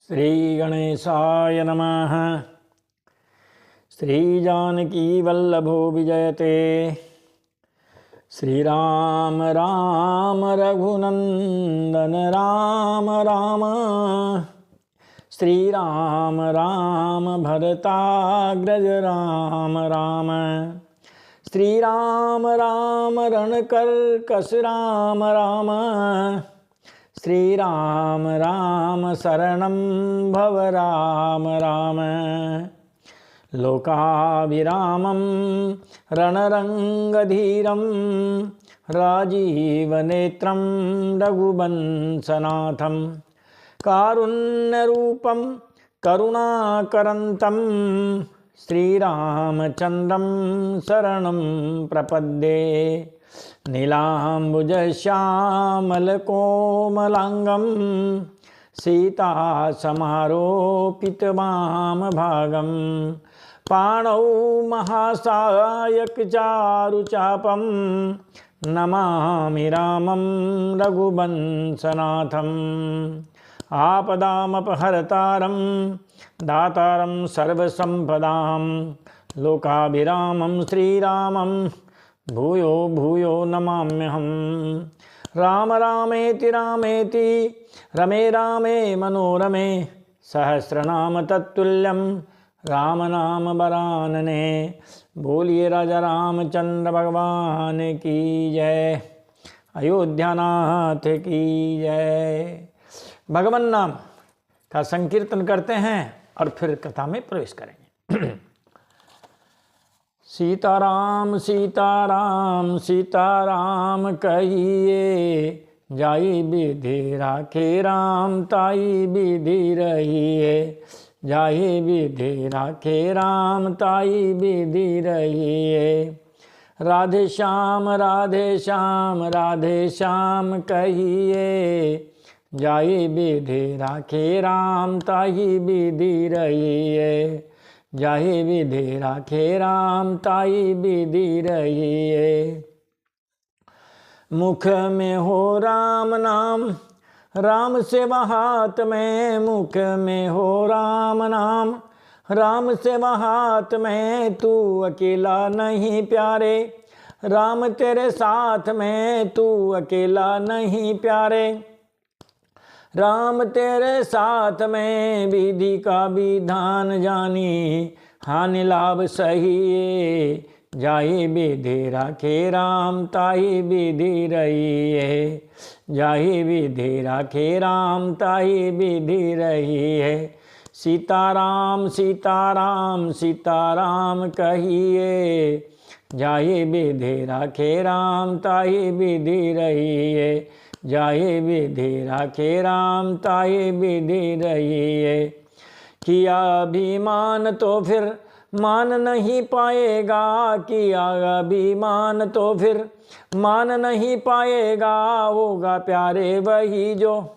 श्री गणेशाय नमः। श्री जानकी वल्लभो विजयते। श्री राम राम रघुनंदन राम राम। श्री राम राम भरताग्रज राम राम। श्री राम राम रणकर्कश राम राम। श्री राम राम शरणं भव राम राम। लोकाभिरामं रणरङ्गधीरं राजीवनेत्रं रघुवंशनाथं कारुण्यरूपं करुणाकरन्तं श्रीरामचन्द्रं शरणं प्रपद्ये। नीलाम्बुजश्यामलकोमलाङ्गं सीतासमारोपितवामभागं पाणौ महासायकचारुचापं नमामि रामं रघुवंशनाथम्। आपदामपहर्तारं दातारं सर्वसम्पदां लोकाभिरामं श्रीरामं भूयो भूयो नमाम्यहम्। राम रामेति रामेति रमे रामे मनोरमे सहस्रनाम तत्तुल्यं राम नाम वरानने। बोलिए राजा रामचंद्र भगवान की जय। अयोध्यानाथ की जय। भगवान नाम का संकीर्तन करते हैं और फिर कथा में प्रवेश करेंगे। सीताराम सीताराम सीताराम कहिए, जाई विधि राखे राम ताई विधि रहिए। जाई विधि राखे राम ताई विधि रहिए। राधे श्याम राधे श्याम राधे श्याम कहिए, जाई विधि राखे राम ताई विधि रहिए। जाहि विधि राखे राम ताई विधि रहिए। मुख में हो राम नाम राम सेवा हाथ में। मुख में हो राम नाम राम सेवा हाथ में। तू अकेला नहीं प्यारे राम तेरे साथ में। तू अकेला नहीं प्यारे राम तेरे साथ में। विधि का विधान जानी हानि लाभ सही। जाहि विधि राखे राम ताहि विधि रहिए। जाहि विधि राखे राम ताहि विधि रहिए। सीताराम सीताराम सीताराम कहिए, जाहि विधि राखे राम ताहि विधि रहिए। जाहि विधि राखे राम ताहि विधि रहिए। किया अभिमान तो फिर मान नहीं पाएगा। किया अभिमान तो फिर मान नहीं पाएगा। होगा प्यारे वही जो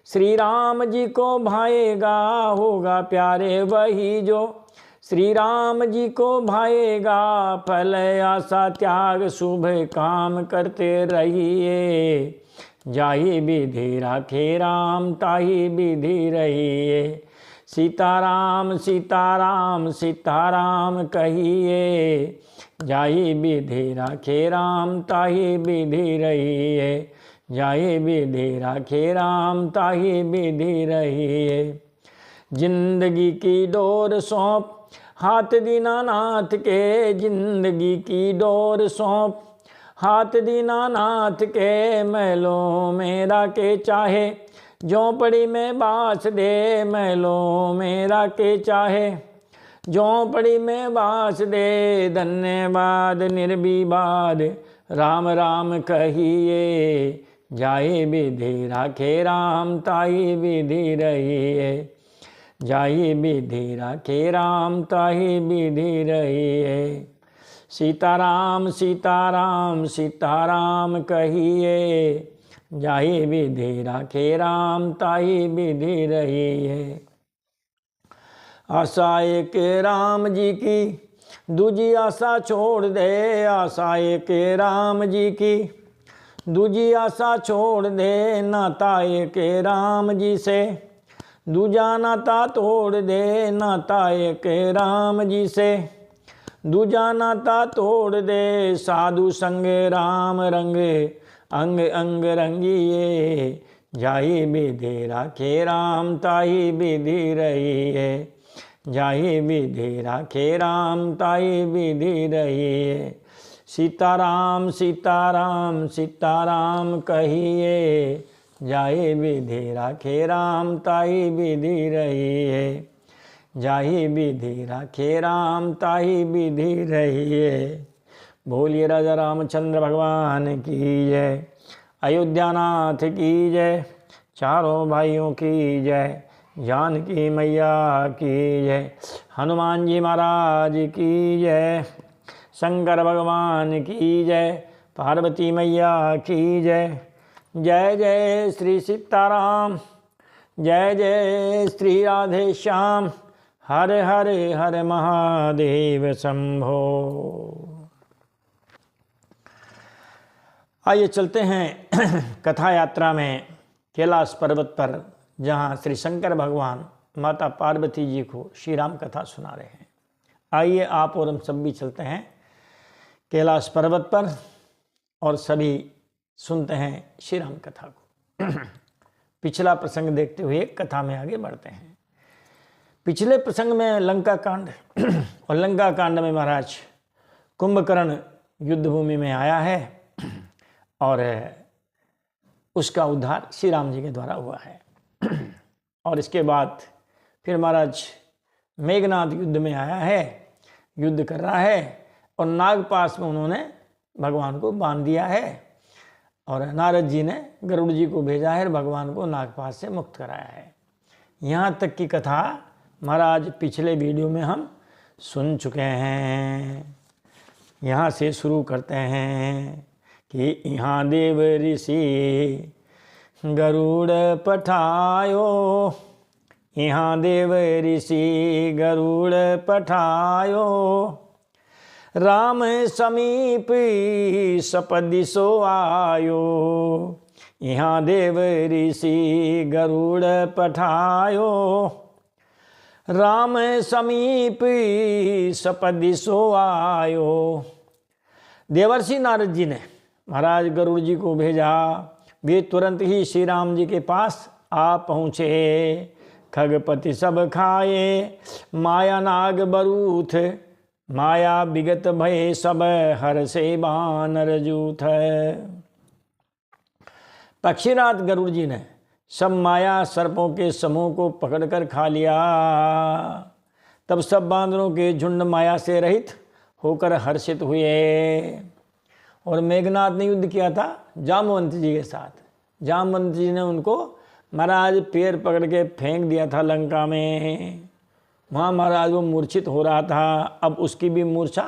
श्री राम जी को भाएगा। होगा प्यारे वही जो श्री राम जी को भाएगा। फल आशा त्याग शुभ काम करते रहिए। जाहि विधि राखे राम ताहि विधि रहिए। सीताराम सीताराम सीताराम कहिए, जाहि विधि राखे राम ताहि विधि रहिए। जाहि विधि राखे राम ताहि विधि रहिए। जिंदगी की डोर सौंप हाथ दीनानाथ के। जिंदगी की डोर सौंप हाथ दीनानाथ के। महलों में राखे चाहे झोंपड़ी में बास दे। महलों में राखे चाहे झोंपड़ी में बास दे। धन्यवाद निर्विवाद राम राम कहिए, जाहि विधि राखे राम ताहि विधि रहिए। जाहि विधि राखे राम ताहि विधि रहिए। सीताराम सीताराम सीताराम कहिए, जाहि विधि राखे राम ताहि विधि रहिए। आशा एक राम जी की दूजी आशा छोड़ दे। आशा एक राम जी की दूजी आशा छोड़ दे, नाता एक राम जी से दूजा नाता तोड़ दे नाता एक राम जी से। दूजा नाता तोड़ दे साधु संग राम रंग अंग अंग रंगिए। जाहि विधि राखे राम ताहि विधि रही है। जाहि विधि राखे राम ताहि विधि रही है। सीताराम सीताराम सीताराम कहिए। जाहि विधि राखे राम ताहि विधि रही है। जाहि विधि राखे राम ताहि विधि रही है। बोलिए राजा रामचंद्र भगवान की जय। अयोध्यानाथ की जय। चारों भाइयों की जय। जानकी मैया की जय। हनुमान जी महाराज की जय। शंकर भगवान की जय। पार्वती मैया की जय। जय जय श्री सीताराम। जय जय श्री राधे श्याम। हरे हरे हरे महादेव शंभो। आइए चलते हैं कथा यात्रा में कैलाश पर्वत पर, जहाँ श्री शंकर भगवान माता पार्वती जी को श्री राम कथा सुना रहे हैं। आइए आप और हम सब भी चलते हैं कैलाश पर्वत पर और सभी सुनते हैं श्री राम कथा को। पिछला प्रसंग देखते हुए कथा में आगे बढ़ते हैं। पिछले प्रसंग में लंका कांड और लंका कांड में महाराज कुंभकर्ण युद्ध भूमि में आया है और उसका उद्धार श्री राम जी के द्वारा हुआ है। और इसके बाद फिर महाराज मेघनाद युद्ध में आया है, युद्ध कर रहा है और नागपाश में उन्होंने भगवान को बांध दिया है और नारद जी ने गरुड़ जी को भेजा है और भगवान को नागपाश से मुक्त कराया है। यहाँ तक की कथा महाराज पिछले वीडियो में हम सुन चुके हैं। यहाँ से शुरू करते हैं कि यहाँ देव ऋषि गरुड़ पठायो। यहाँ देव ऋषि गरुड़ पठायो। राम समीप सपदिसो आयो। यहाँ देव ऋषि गरुड़ पठायो। राम समीप सपदिसो आयो। देवर्षि नारद जी ने महाराज गरुड़ जी को भेजा। वे तुरंत ही श्री राम जी के पास आ पहुँचे। खगपति सब खाए माया नाग बरूथ। माया विगत भय सब हर से बानर जूथ। पक्षीराज गरुड़ जी ने सब माया सर्पों के समूह को पकड़कर खा लिया। तब सब बांदरों के झुंड माया से रहित होकर हर्षित हुए। और मेघनाद ने युद्ध किया था जामवंत जी के साथ। जामवंत जी ने उनको महाराज पैर पकड़ के फेंक दिया था लंका में। वहाँ महाराज वो मूर्छित हो रहा था। अब उसकी भी मूर्छा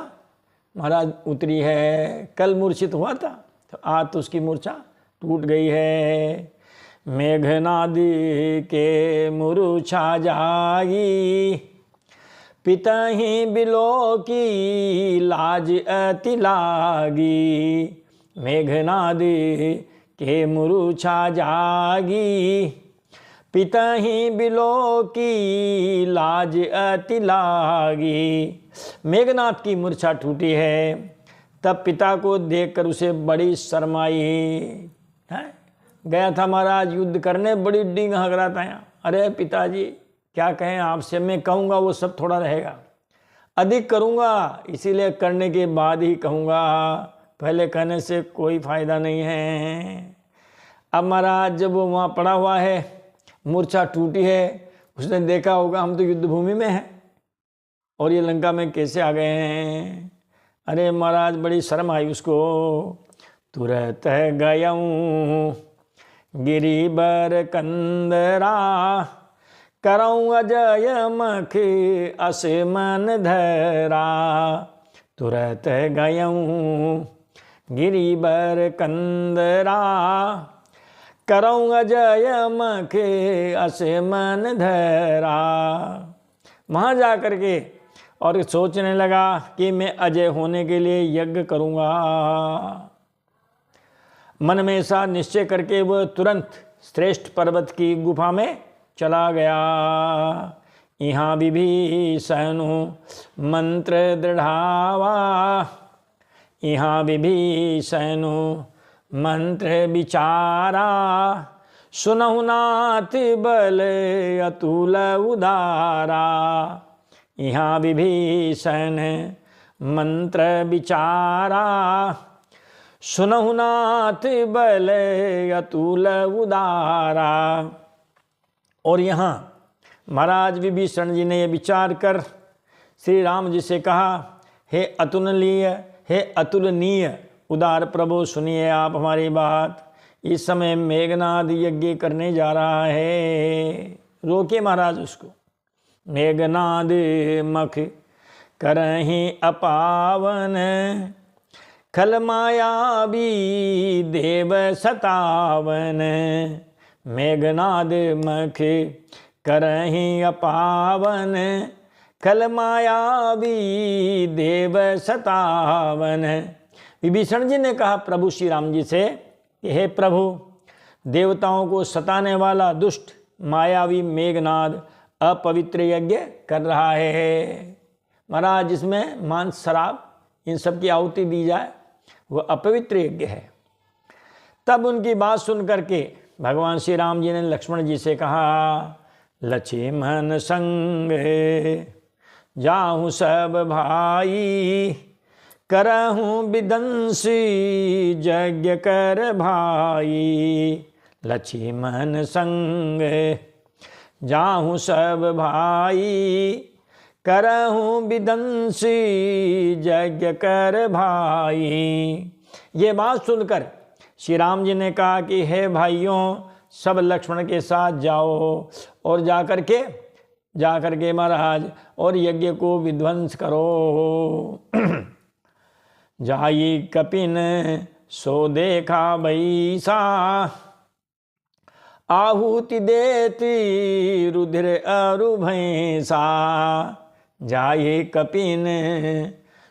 महाराज उतरी है। कल मूर्छित हुआ था तो आज तो उसकी मूर्छा टूट गई है। मेघनाद के मूर्छा जागी। पितहि बिलो की लाज अति लागी। मेघनाद के मूर्छा जागी। पितहि बिलो की लाज अति लागी। मेघनाद की मूर्छा टूटी है। तब पिता को देखकर उसे बड़ी शर्म आई है। गया था महाराज युद्ध करने, बड़ी डींग हक रहा था यहाँ। अरे पिताजी क्या कहें आपसे, मैं कहूँगा वो सब थोड़ा रहेगा, अधिक करूँगा, इसीलिए करने के बाद ही कहूँगा, पहले कहने से कोई फायदा नहीं है। अब महाराज जब वो वहाँ पड़ा हुआ है, मूर्छा टूटी है, उसने देखा होगा हम तो युद्ध भूमि में हैं और ये लंका में कैसे आ गए हैं। अरे महाराज बड़ी शर्म आई उसको। तुरत गयऊँ गिरिबर कंदरा। करऊँ अजय मख असमन धरा। तुरत गयऊँ गिरिबर कंदरा। करऊँ अजय मख असमन धरा। वहाँ जा कर के और सोचने लगा कि मैं अजय होने के लिए यज्ञ करूँगा। मन में ऐसा निश्चय करके वह तुरंत श्रेष्ठ पर्वत की गुफा में चला गया। यहाँ विभीषण मंत्र दृढ़ावा, यहाँ विभीषण मंत्र विचारा, सुनहु नाथ बल अतुल उदारा। यहाँ विभीषण मंत्र विचारा, सुनहु नाथ बल अतुल उदारा। और यहाँ महाराज विभीषण जी ने यह विचार कर श्री राम जी से कहा, हे अतुलनीय, हे अतुलनीय उदार प्रभु, सुनिए आप हमारी बात। इस समय मेघनाद यज्ञ करने जा रहा है, रोके महाराज उसको। मेघनाद मख करहि अपावन, खल मायावी देव सतावन। मेघनाद मख करहि अपावन, खल मायावी देव सतावन। विभीषण जी ने कहा प्रभु श्री राम जी से कि हे प्रभु, देवताओं को सताने वाला दुष्ट मायावी मेघनाद अपवित्र यज्ञ कर रहा है। महाराज जिसमें मांस शराब इन सब की आहुति दी जाए वह अपवित्र यज्ञ है। तब उनकी बात सुन करके भगवान श्री राम जी ने लक्ष्मण जी से कहा, लक्ष्मण संग जाहूँ सब भाई, करहूँ विदंसी यज्ञ कर भाई। लक्ष्मण संग जाहूँ सब भाई, करहूँ विदंसी यज्ञ कर भाई। ये बात सुनकर श्री राम जी ने कहा कि हे भाइयों, सब लक्ष्मण के साथ जाओ और जाकर के महाराज और यज्ञ को विध्वंस करो। जाई कपिन सो देखा बैसा, आहुति देती रुधिर अरु भैंसा। जाई कपिन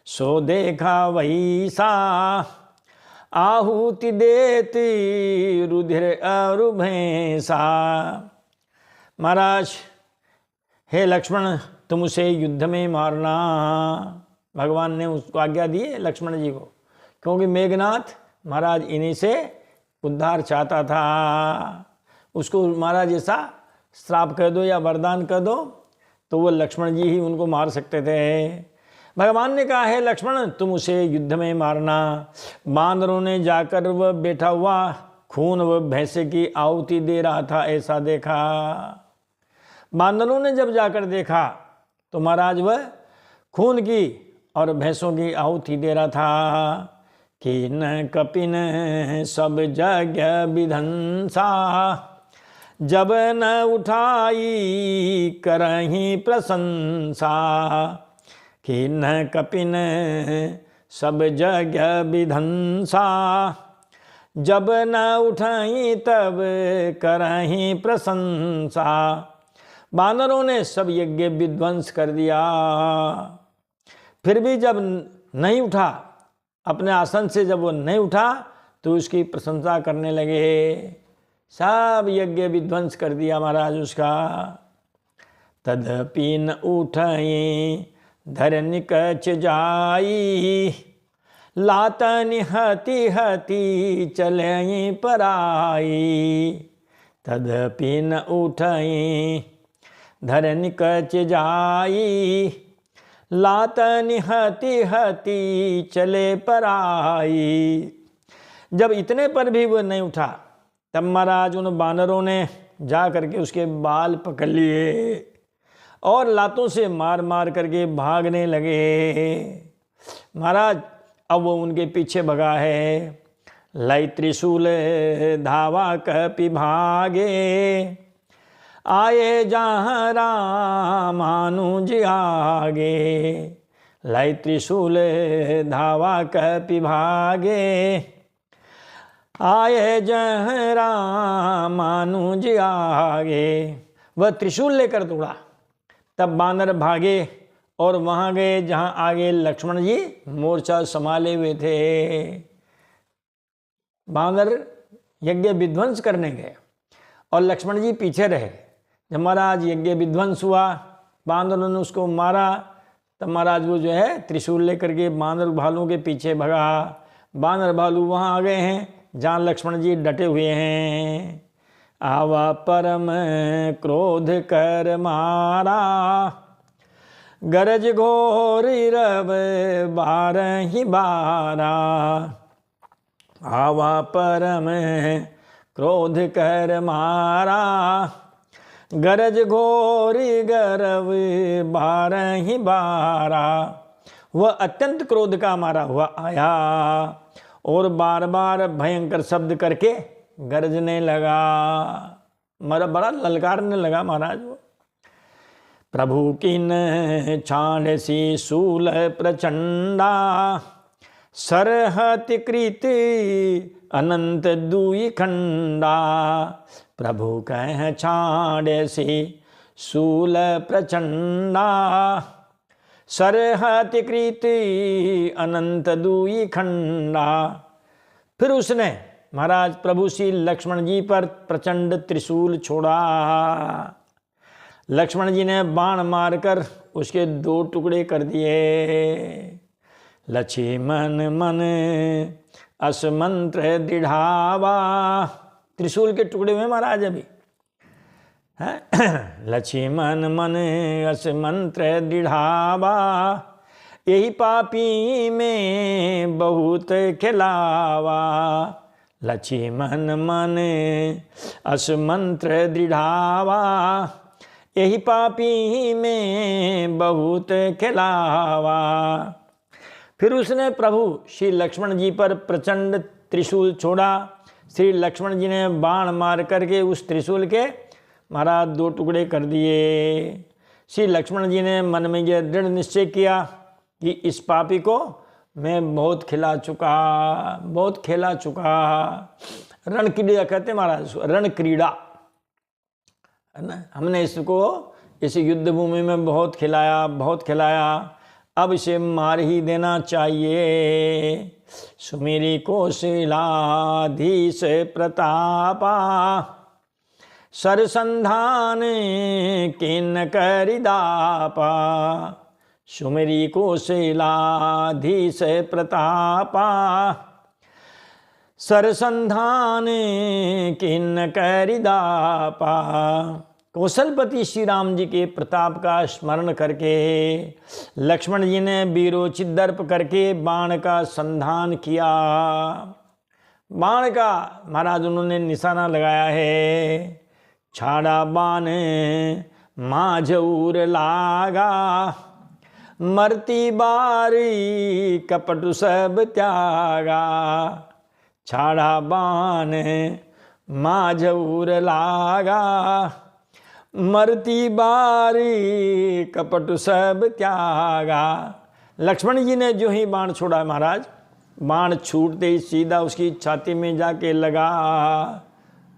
सो देखा वैसा, आहुति देती रुधिर अरु भैंसा। महाराज हे लक्ष्मण, तुम उसे युद्ध में मारना। भगवान ने उसको आज्ञा दी है लक्ष्मण जी को, क्योंकि मेघनाथ महाराज इन्हीं से उद्धार चाहता था। उसको महाराज ऐसा श्राप कर दो या वरदान कर दो तो वो लक्ष्मण जी ही उनको मार सकते थे। भगवान ने कहा, है लक्ष्मण, तुम उसे युद्ध में मारना। बांदरों ने जाकर वह बैठा हुआ खून व भैंसे की आहुति दे रहा था, ऐसा देखा। बांदरों ने जब जाकर देखा तो महाराज वह खून की और भैंसों की आहुति दे रहा था। कि न कपिन सब यज्ञ विधंसा, जब न उठाई करहीं प्रशंसा। कि न कपिन सब यज्ञ विधंसा, जब न उठाई तब करहीं प्रशंसा। बानरों ने सब यज्ञ विध्वंस कर दिया, फिर भी जब नहीं उठा, अपने आसन से जब वो नहीं उठा तो उसकी प्रशंसा करने लगे। सब यज्ञ विध्वंस कर दिया महाराज उसका। तदपि न उठई धर निकच जाई, लातनि हति हति चलई पराई। तदपि न उठई धर निकच जाई, लातनि हति हति चले पराई। जब इतने पर भी वो नहीं उठा तब महाराज उन बानरों ने जा करके उसके बाल पकड़ लिए और लातों से मार मार करके भागने लगे। महाराज अब वो उनके पीछे भगा है। लाई त्रिशूल धावा कपि भागे, आए जहाँ रामानुज आगे। लाई त्रिशूल धावा कपि भागे, आए जहाँ रामानुज आगे। वह त्रिशूल लेकर दौड़ा। तब बानर भागे और वहाँ गए जहाँ आगे लक्ष्मण जी मोर्चा संभाले हुए थे। बानर यज्ञ विध्वंस करने गए और लक्ष्मण जी पीछे रहे। जब महाराज यज्ञ विध्वंस हुआ, बांदरों ने उसको मारा, तब महाराज वो जो है त्रिशूल लेकर के बांदर भालू के पीछे भगा। बांदर भालू वहाँ आ गए हैं जहाँ लक्ष्मण जी डटे हुए हैं। आवा परम क्रोध कर मारा, गरज घोर रव बारहि बारा। आवा परम क्रोध कर मारा, गरज घोरी गरव बारहि बारा। वह अत्यंत क्रोध का मारा हुआ आया और बार बार भयंकर शब्द करके गरजने लगा, बड़ा ललकारने लगा महाराज वो। प्रभु किन छांडसी शूल प्रचंडा, सरहति कृत अनंत दुई खंडा। प्रभु कह छांडसी शूल प्रचंडा, सरहति कृत अनंत दुई खंडा। फिर उसने महाराज प्रभु श्री लक्ष्मण जी पर प्रचंड त्रिशूल छोड़ा। लक्ष्मण जी ने बाण मारकर उसके 2 टुकड़े कर दिए। लक्ष्मण मन असमंत्र दृढ़ावा। त्रिशूल के टुकड़े हुए महाराज अभी लक्ष्मण मन असमंत्र दृढ़ावा, यही पापी में बहुत खिलावा। लक्ष्मण मन असमंत्र दृढ़ावा, यही पापी में बहुत खिलावा। फिर उसने प्रभु श्री लक्ष्मण जी पर प्रचंड त्रिशूल छोड़ा। श्री लक्ष्मण जी ने बाण मार करके उस त्रिशूल के महाराज 2 टुकड़े कर दिए। श्री लक्ष्मण जी ने मन में यह दृढ़ निश्चय किया कि इस पापी को मैं बहुत खिला चुका। रण क्रीड़ा कहते महाराज, रण क्रीड़ा है ना। हमने इसको इस युद्ध भूमि में बहुत खिलाया, अब इसे मार ही देना चाहिए। सुमेरी कौशलाधीश प्रतापा, सरसंधान किन करिदापा। सुमेरी कौशलाधीश प्रतापा, सरसंधान किन करिदापा। कौशलपति श्री राम जी के प्रताप का स्मरण करके लक्ष्मण जी ने वीरोचित दर्प करके बाण का संधान किया। बाण का महाराज उन्होंने निशाना लगाया है। छाड़ा बाण माझौर लागा, मरती बारी कपटु सब त्यागा। छाड़ा बाण माझौर लागा, मरती बारी कपट सब त्यागा। लक्ष्मण जी ने जो ही बाण छोड़ा महाराज, बाण छूटते ही सीधा उसकी छाती में जाके लगा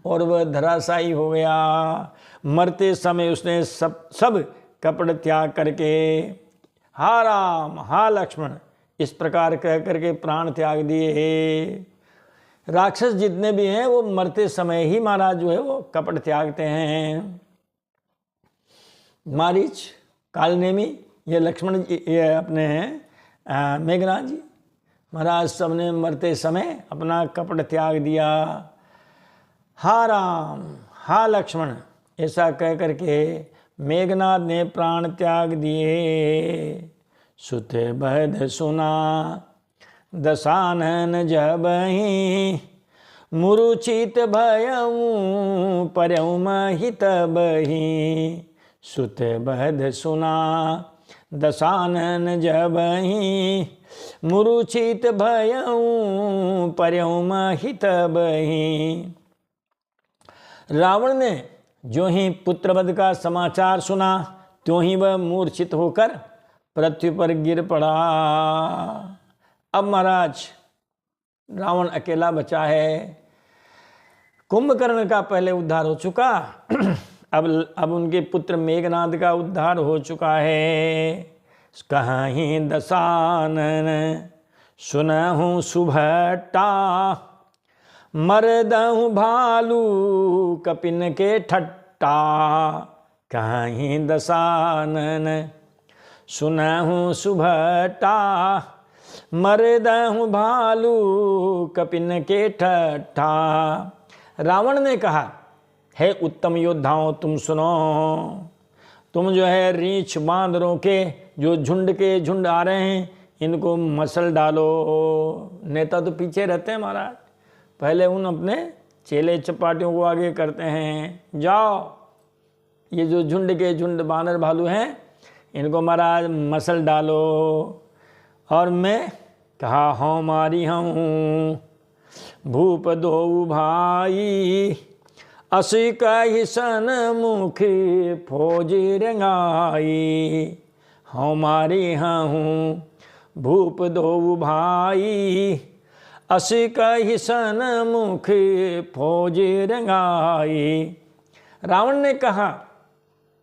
और वह धराशायी हो गया। मरते समय उसने सब कपट त्याग करके हा राम हा लक्ष्मण इस प्रकार कह करके प्राण त्याग दिए। राक्षस जितने भी हैं वो मरते समय ही महाराज जो है वो कपट त्यागते हैं। मारीच, कालनेमी, ये लक्ष्मण जी, ये अपने हैं मेघनाथ जी महाराज, सबने मरते समय अपना कपट त्याग दिया। हा राम हा लक्ष्मण ऐसा कह करके मेघनाथ ने प्राण त्याग दिए। सुत बध सुना दशानन जबहि, मुरुचित भयऊ परऊ महित बहि। सुत बध सुना दशानन जबहि, मुरुचित भयऊ परऊ महित बहि। रावण ने जो ही पुत्रवध का समाचार सुना त्यों ही वह मूर्छित होकर पृथ्वी पर गिर पड़ा। अब महाराज रावण अकेला बचा है। कुंभकर्ण का पहले उद्धार हो चुका, अब उनके पुत्र मेघनाद का उद्धार हो चुका है। कहीं दशानन सुनहु सुभट्टा, मरदहु भालू कपिन के ठट्टा। कहीं दसानन सुनहु सुभटा मरदहु भालू कपिन के ठट्ठा। रावण ने कहा, हे उत्तम योद्धाओं तुम सुनो, तुम जो है रीछ बांदरों के जो झुंड के झुंड आ रहे हैं इनको मसल डालो। नेता तो पीछे रहते हैं महाराज, पहले उन अपने चेले चपाटियों को आगे करते हैं। जाओ ये जो झुंड के झुंड बानर भालू हैं इनको महाराज मसल डालो। और मैं कहा हमारी हूँ भूप दो भाई असी कही सन मुखी फौज रंगाई। हमारी हूँ भूप दो भाई असी कही सन मुखी फौज रंगाई। रावण ने कहा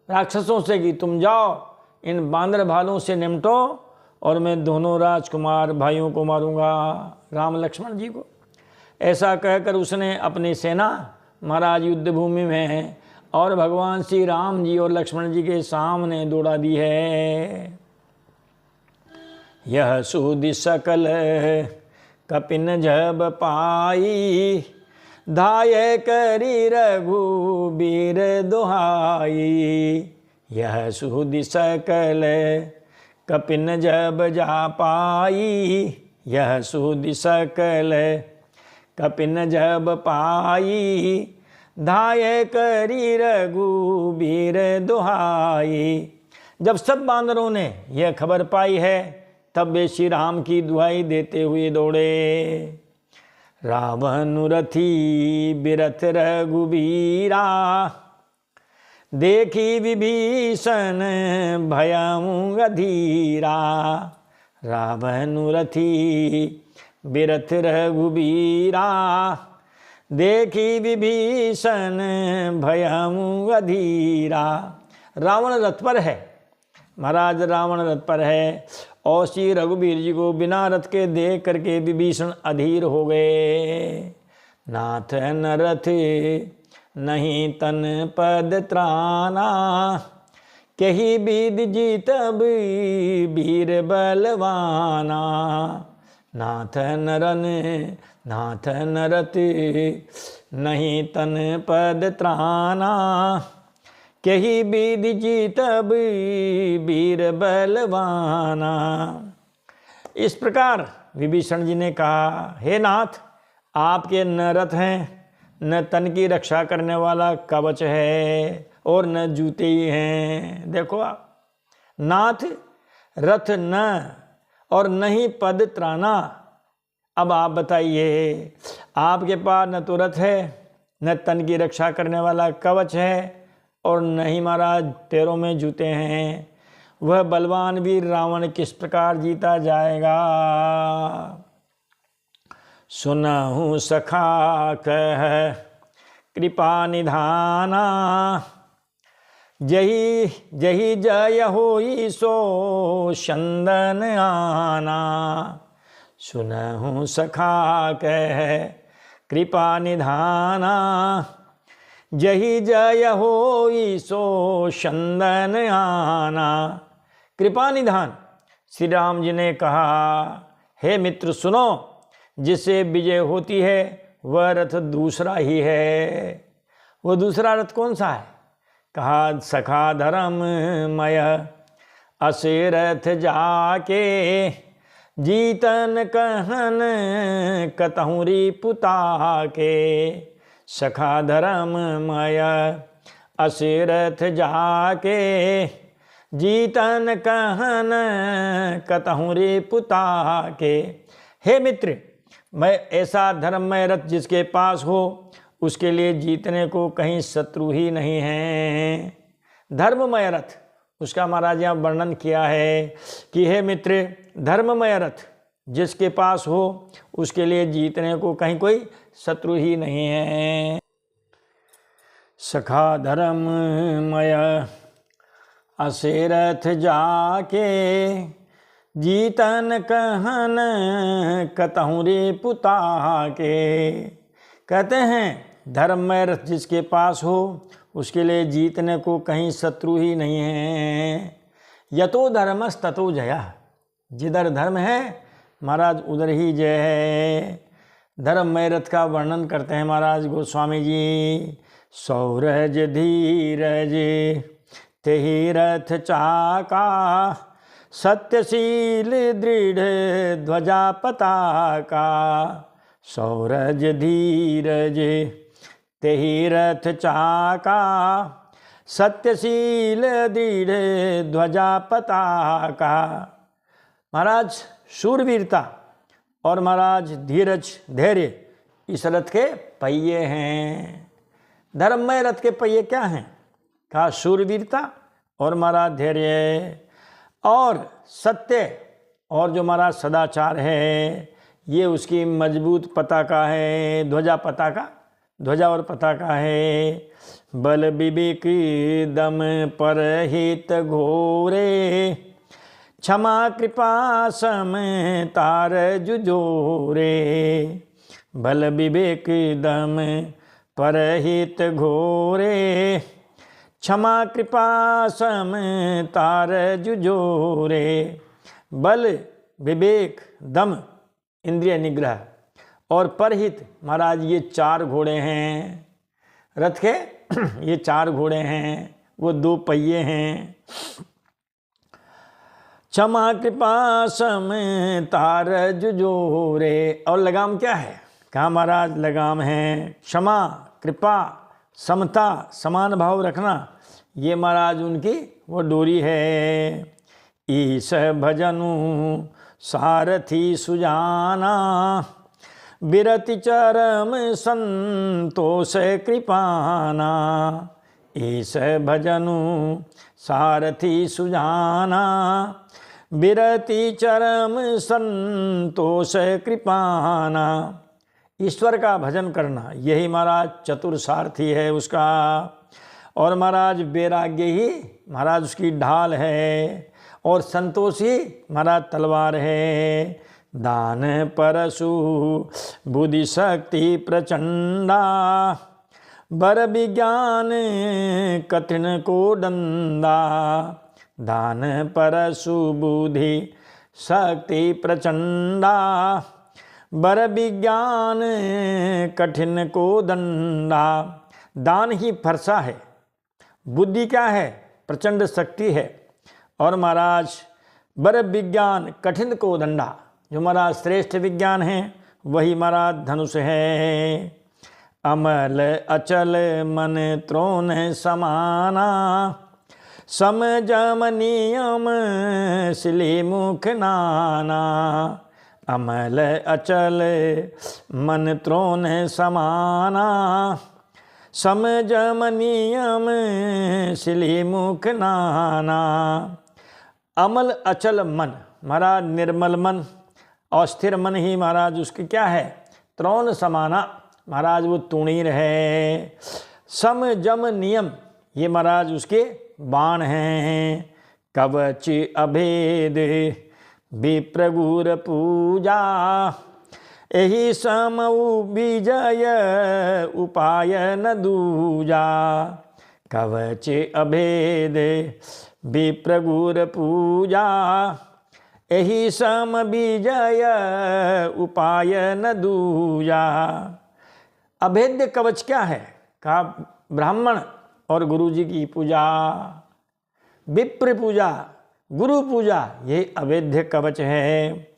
राक्षसों से कि तुम जाओ इन बांदर भालों से निपटो और मैं दोनों राजकुमार भाइयों को मारूंगा, राम लक्ष्मण जी को। ऐसा कहकर उसने अपनी सेना महाराज युद्ध भूमि में और भगवान श्री राम जी और लक्ष्मण जी के सामने दौड़ा दी है। यह सुधि सकल कपिन जब पाई धाये करी रघुबीर दुहाई। यह सुधि सकल कपिन जब जा पाई। यह सुधि सकल कपिन जब पाई धाये करी रघुबीर दुहाई। जब सब बांदरों ने यह खबर पाई है तब वे श्री राम की दुहाई देते हुए दौड़े। रावण रथी बिरथ रघुबीरा देखी विभीषण भयं अधीरा। रावण रथी बिरथ रघुबीरा देखी विभीषण भयं अधीरा। रावण रथ पर है महाराज, रावण रथ पर है और श्री रघुबीर जी को बिना रथ के देख करके विभीषण अधीर हो गए। नाथ न रथ नहीं तन पद त्राना कही विधि जीत वीर बलवाना। नाथ न रथ नहीं तन पद त्राना कही विधि जीत वीर बलवाना। इस प्रकार विभीषण जी ने कहा, हे नाथ आपके न रथ हैं न तन की रक्षा करने वाला कवच है और न जूते ही हैं। देखो आप, नाथ रथ न और न ही पद त्राना। अब आप बताइए, आपके पास न तो रथ है न तन की रक्षा करने वाला कवच है और न ही महाराज पैरों में जूते हैं, वह बलवान वीर रावण किस प्रकार जीता जाएगा। सुनहु सखा कह कृपा निधाना जही जही जय होई सो चंदन आना। सुनहु सखा कह कृपा निधाना जही जय होई सो चंदन आना। कृपा निधान श्री राम जी ने कहा, हे मित्र सुनो, जिससे विजय होती है वह रथ दूसरा ही है। वो दूसरा रथ कौन सा है? कहा सखा धर्ममय असे रथ जाके जीतन कहन कतहुरी पुता के। सखा धर्ममय असे रथ जाके जीतन कहन कतहुरी पुता के। हे मित्र, मैं ऐसा धर्ममय रथ जिसके पास हो उसके लिए जीतने को कहीं शत्रु ही नहीं है। धर्ममय रथ, उसका महाराज यहाँ वर्णन किया है कि हे मित्र, धर्ममय रथ जिसके पास हो उसके लिए जीतने को कहीं कोई शत्रु ही नहीं है। सखा धर्ममय असे रथ जाके जीतन कहन कतहुरी पुता के। कहते हैं धर्ममय रथ जिसके पास हो उसके लिए जीतने को कहीं शत्रु ही नहीं है। यतो धर्मस ततो जया, जिधर धर्म है महाराज उधर ही जय है। धर्ममय रथ का वर्णन करते हैं महाराज गोस्वामी जी। सौरज धीरज तेहि रथ चाका, सत्यशील दृढ़ ध्वजा पताका। सौरज धीरज तेहि रथ चाका, सत्यशील दृढ़ ध्वजा पताका। महाराज शूरवीरता और महाराज धीरज धैर्य इस रथ के पहिए हैं। धर्ममय रथ के पहिए क्या हैं? कहा शूरवीरता और महाराज धैर्य और सत्य और जो महाराज सदाचार है, ये उसकी मजबूत पताका है। ध्वजा पताका, ध्वजा और पताका है। बल विवेक दम परहित घोरे, क्षमा कृपा सम तार जुजोरे। बल विवेक दम परहित घोरे, क्षमा कृपा सम तार जुजोरे। बल विवेक दम इंद्रिय निग्रह और परहित महाराज ये 4 घोड़े हैं रथ के। ये 4 घोड़े हैं, वो 2 पहिए हैं। क्षमा कृपा सम तार जुजोरे। और लगाम क्या है? कहा महाराज लगाम है क्षमा कृपा समता समान भाव रखना, ये महाराज उनकी वो डोरी है। ईश भजनु सारथी सुजाना, बिरति चरम संतोष कृपाना। ईश भजनु सारथी सुजाना, बिरति चरम संतोष कृपाना। ईश्वर का भजन करना यही महाराज चतुर सारथी है उसका। और महाराज वैराग्य ही महाराज उसकी ढाल है और संतोष ही महाराज तलवार है। दान परशु बुद्धि शक्ति प्रचंडा, बर विज्ञान कठिन को डंदा। दान परशु बुद्धि शक्ति प्रचंडा, बर विज्ञान कठिन को दंडा। दान ही फरसा है, बुद्धि क्या है? प्रचंड शक्ति है। और महाराज बर विज्ञान कठिन को दंडा, जो महाराज श्रेष्ठ विज्ञान है वही महाराज धनुष है। अमल अचल मन त्रोण समाना, सम जम नियम सिली मुख नाना। अमल अचल मन त्रोण समाना, सम जम नियम सिली मुख नाना। अमल अचल मन महाराज निर्मल मन और स्थिर मन ही महाराज उसकी क्या है? त्रोण समाना महाराज वो तूणीर है। सम जम नियम ये महाराज उसके बाण हैं। कवच अभेद विप्रगुर पूजा, एहि सम विजय उपाय न दूजा। कवच अभेद विप्रगुर पूजा, एहि सम विजय उपाय न दूजा। अभेद्य कवच क्या है? कहा ब्राह्मण और गुरु जी की पूजा, विप्र पूजा, गुरु पूजा, ये अभेद्य कवच है।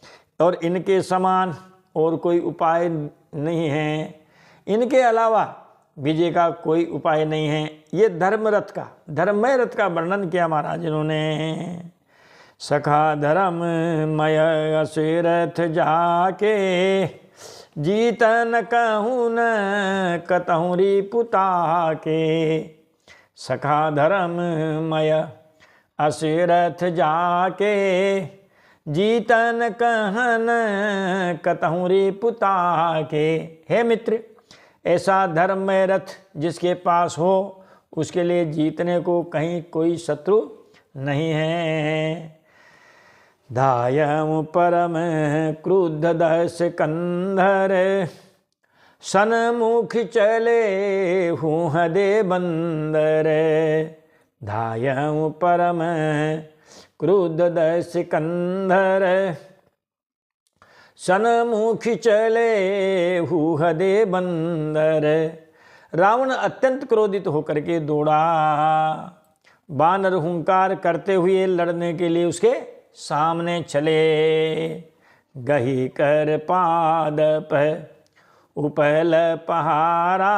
और इनके समान और कोई उपाय नहीं है, इनके अलावा विजय का कोई उपाय नहीं है। ये धर्मरथ का, धर्ममय रथ का वर्णन किया महाराज इन्होंने। सखा धर्ममय असिरथ जाके, जीतन कहूँ न कतहूँ रिपुता के। सखा धर्ममय असिरथ जाके, जीतन कहन कतहूँ रिपुता के। हे मित्र, ऐसा धर्ममय रथ जिसके पास हो उसके लिए जीतने को कहीं कोई शत्रु नहीं है। दायम परम क्रुद्ध दश कंधर, सनमुख चले हूँ दे बंदर, धायऊँ परम क्रुद्ध द सिकंदर। सनमुख चले हूँ दे बंदर, रावण अत्यंत क्रोधित होकर के दौड़ा। बानर हुंकार करते हुए लड़ने के लिए उसके सामने चले। गही कर पाद पर उपल पहारा,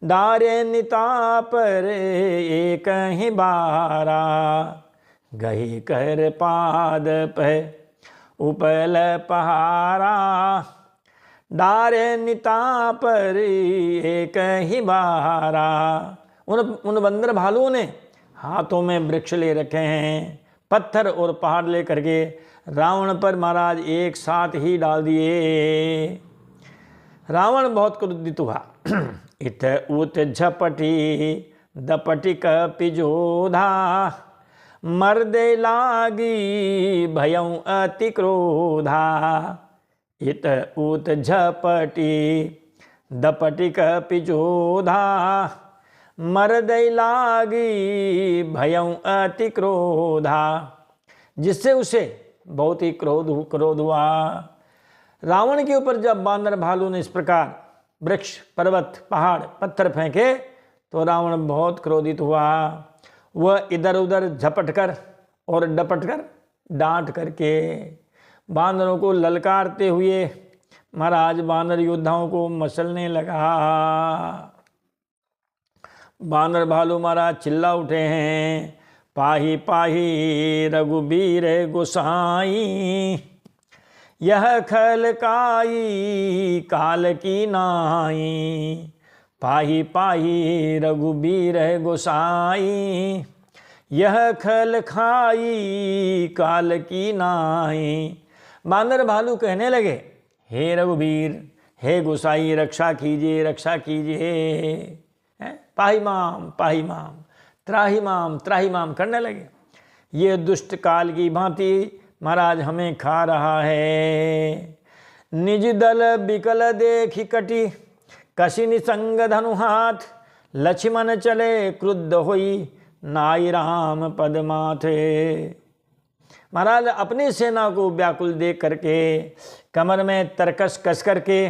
डारे निता पर एक ही बारा। गही कर पाद पर उपल पहारा, डारे निता पर एक ही बारा। उन बंदर भालुओं ने हाथों में वृक्ष ले रखे हैं, पत्थर और पहाड़ ले करके रावण पर महाराज एक साथ ही डाल दिए। रावण बहुत क्रोधित हुआ। इत उत झपटी दपटी कपिजोधा, मर्दे लागी भयं अति क्रोधा। इत उत झपटी दपटी कपिजोधा, मर्दे लागी भयं अति क्रोधा। जिससे उसे बहुत ही क्रोध हुआ। रावण के ऊपर जब बानर भालू ने इस प्रकार वृक्ष, पर्वत, पहाड़, पत्थर फेंके तो रावण बहुत क्रोधित हुआ। वह इधर उधर झपट कर और डपट कर डांट करके बानरों को ललकारते हुए महाराज बानर योद्धाओं को मसलने लगा। बानर भालू महाराज चिल्ला उठे हैं, पाही पाही रघुबीर गोसाई, यह खल काई काल की नाई। पाही पाही रघुबीर गोसाई, यह खल खाई काल की नाई। बानर भालू कहने लगे, हे रघुबीर, हे गोसाई, रक्षा कीजिए, रक्षा कीजिए। पाही माम त्राही माम करने लगे। ये दुष्ट काल की भांति महाराज हमें खा रहा है। निज दल बिकल देखी कटी, कशी निसंग धनु हाथ। लक्ष्मण चले क्रुद्ध होई, नाई राम पद माथे। महाराज अपनी सेना को व्याकुल देख करके, कमर में तरकस कस करके,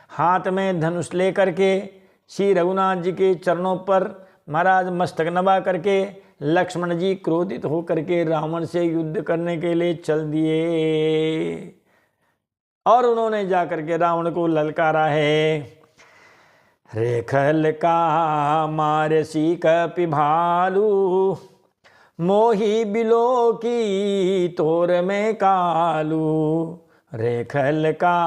हाथ में धनुष ले करके, श्री रघुनाथ जी के चरणों पर महाराज मस्तक नवा करके लक्ष्मण जी क्रोधित होकर के रावण से युद्ध करने के लिए चल दिए। और उन्होंने जाकर के रावण को ललकारा है, रेखल का मारसी कपि भालू, मोही बिलो की तोर में कालू। रेखल का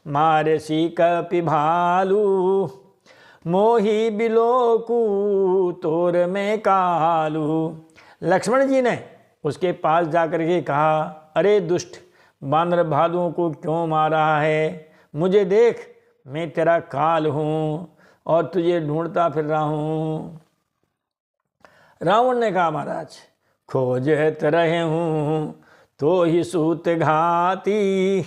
मारसी कपि भालू, मोही बिलोकू तोर में कालू। लक्ष्मण जी ने उसके पास जाकर के कहा, अरे दुष्ट, बानर भालुओं को क्यों मारा है? मुझे देख, मैं तेरा काल हूँ और तुझे ढूंढता फिर रहा हूँ। रावण ने कहा, महाराज खोजत रहे हूँ तो ही सूत घाती,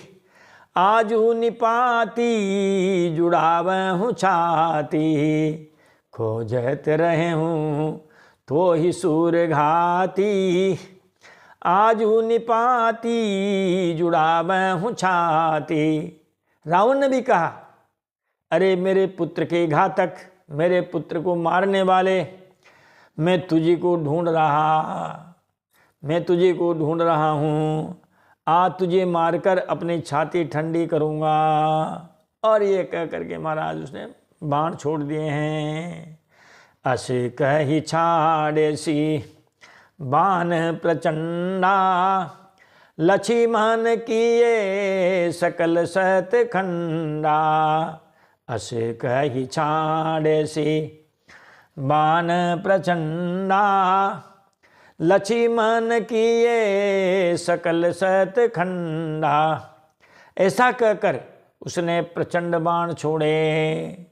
आजू निपाती जुड़ावहूँ छाती। खोजत रहे हूँ तो ही सूर घाती, आजू निपाती जुड़ावहूँ छाती। रावण ने भी कहा, अरे मेरे पुत्र के घातक, मेरे पुत्र को मारने वाले, मैं तुझे को ढूंढ रहा हूँ। आज तुझे मारकर अपनी छाती ठंडी करूँगा। और ये कह करके महाराज उसने बाण छोड़ दिए हैं। अस कही छाड़े सी बाण प्रचंडा, लक्ष्मण किए सकल सत खंडा। अस कही छाड़े सी बाण प्रचंडा, लक्ष्मण किए सकल सत खंडा। ऐसा कहकर उसने प्रचंड बाण छोड़े।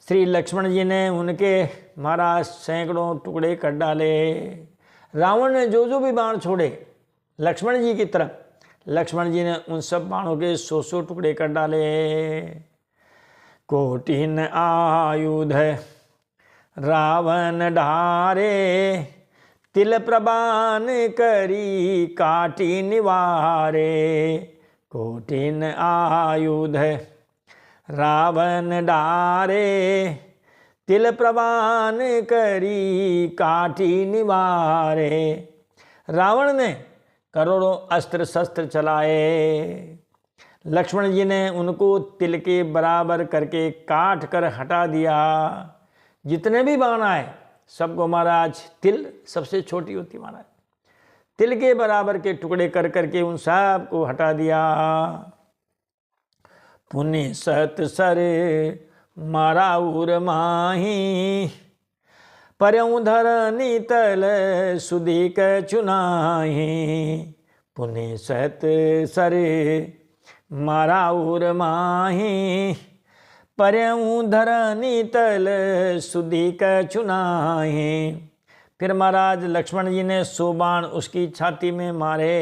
श्री लक्ष्मण जी ने उनके महाराज सैकड़ों टुकड़े कर डाले। रावण ने जो भी बाण छोड़े लक्ष्मण जी की तरफ, लक्ष्मण जी ने उन सब बाणों के 100 टुकड़े कर डाले। कोटिन आयुध रावण ढारे, तिल प्रबान करी काटी निवारे। कोटिन आयुध रावण डारे, तिल प्रबान करी काटी निवारे। रावण ने करोड़ों अस्त्र शस्त्र चलाए, लक्ष्मण जी ने उनको तिल के बराबर करके काट कर हटा दिया। जितने भी बाण आए सबको महाराज, तिल सबसे छोटी होती महाराज, तिल के बराबर के टुकड़े कर करके उन सब को हटा दिया। पुण्य सत सर मारा उर माही, परऊं धरनी तल सुधीक चुनाही। पुण्य सत सर मारा उर माही, परऊं धरनी तल सुधीक चुनाही। फिर महाराज लक्ष्मण जी ने 100 बाण उसकी छाती में मारे,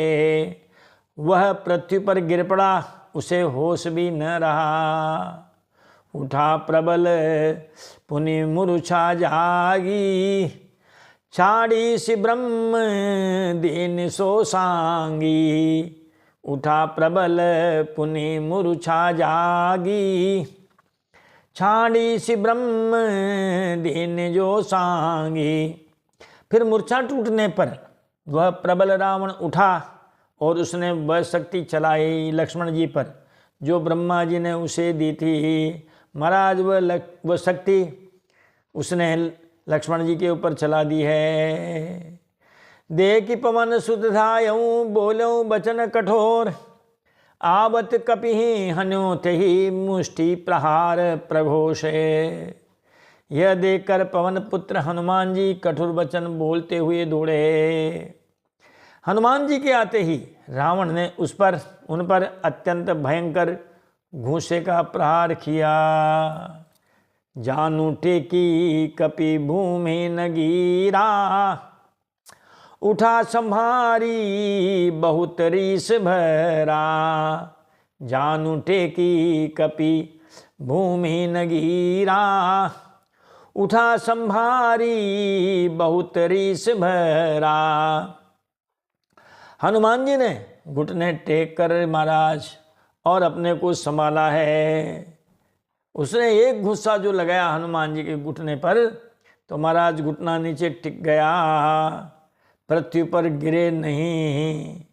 वह पृथ्वी पर गिर पड़ा, उसे होश भी न रहा। उठा प्रबल पुनि मूर्छा जागी, छाड़ी सी ब्रह्म दीन सो सांगी। उठा प्रबल पुनि मूर्छा जागी, छाड़ी सी ब्रह्म दीन जो सांगी। फिर मूर्छा टूटने पर वह प्रबल रावण उठा और उसने वह शक्ति चलाई लक्ष्मण जी पर जो ब्रह्मा जी ने उसे दी थी। महाराज वह शक्ति उसने लक्ष्मण जी के ऊपर चला दी है। देखि पवन सुत धायऊं, बोलऊं वचन कठोर, आवत कपिहि हन्यो तेहि मुष्टि प्रहार प्रघोषे। यह देखकर पवन पुत्र हनुमान जी कठोर वचन बोलते हुए दौड़े। हनुमान जी के आते ही रावण ने उन पर अत्यंत भयंकर घूंसे का प्रहार किया। जानू टेकी कपि भूमि न गिरा, उठा संभारी बहुत रीस भरा। जानू टेकी कपि भूमि न गिरा, उठा संभारी बहुत रीस भरा। हनुमान जी ने घुटने टेक कर महाराज और अपने को संभाला है। उसने एक घुस्सा जो लगाया हनुमान जी के घुटने पर, तो महाराज घुटना नीचे टिक गया, पृथ्वी पर गिरे नहीं।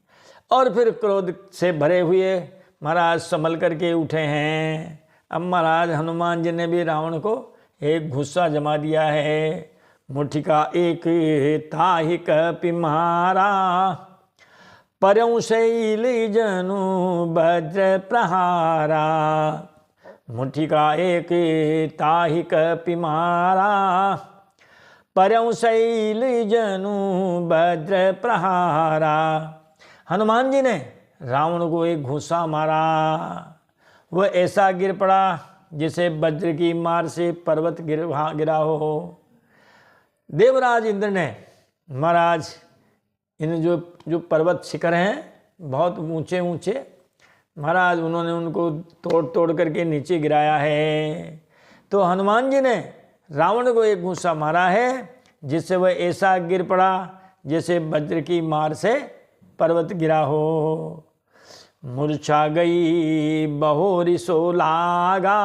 और फिर क्रोध से भरे हुए महाराज संभल करके उठे हैं। अब महाराज हनुमान जी ने भी रावण को एक घुस्सा जमा दिया है। मुठिका एक ताहि कपि मारा, परऊं शैल जनु वज्र प्रहारा। मुठिका एक ताहि कपि मारा, परऊं शैल जनु वज्र प्रहारा। हनुमान जी ने रावण को एक घूंसा मारा, वह ऐसा गिर पड़ा जिसे वज्र की मार से पर्वत गिरा हो। देवराज इंद्र ने महाराज इन जो पर्वत शिखर हैं बहुत ऊंचे ऊंचे, महाराज उन्होंने उनको तोड़ तोड़ करके नीचे गिराया है। तो हनुमान जी ने रावण को एक घूंसा मारा है जिससे वह ऐसा गिर पड़ा जैसे वज्र की मार से पर्वत गिरा हो। मूर्छा गई बहोरी सो लागा,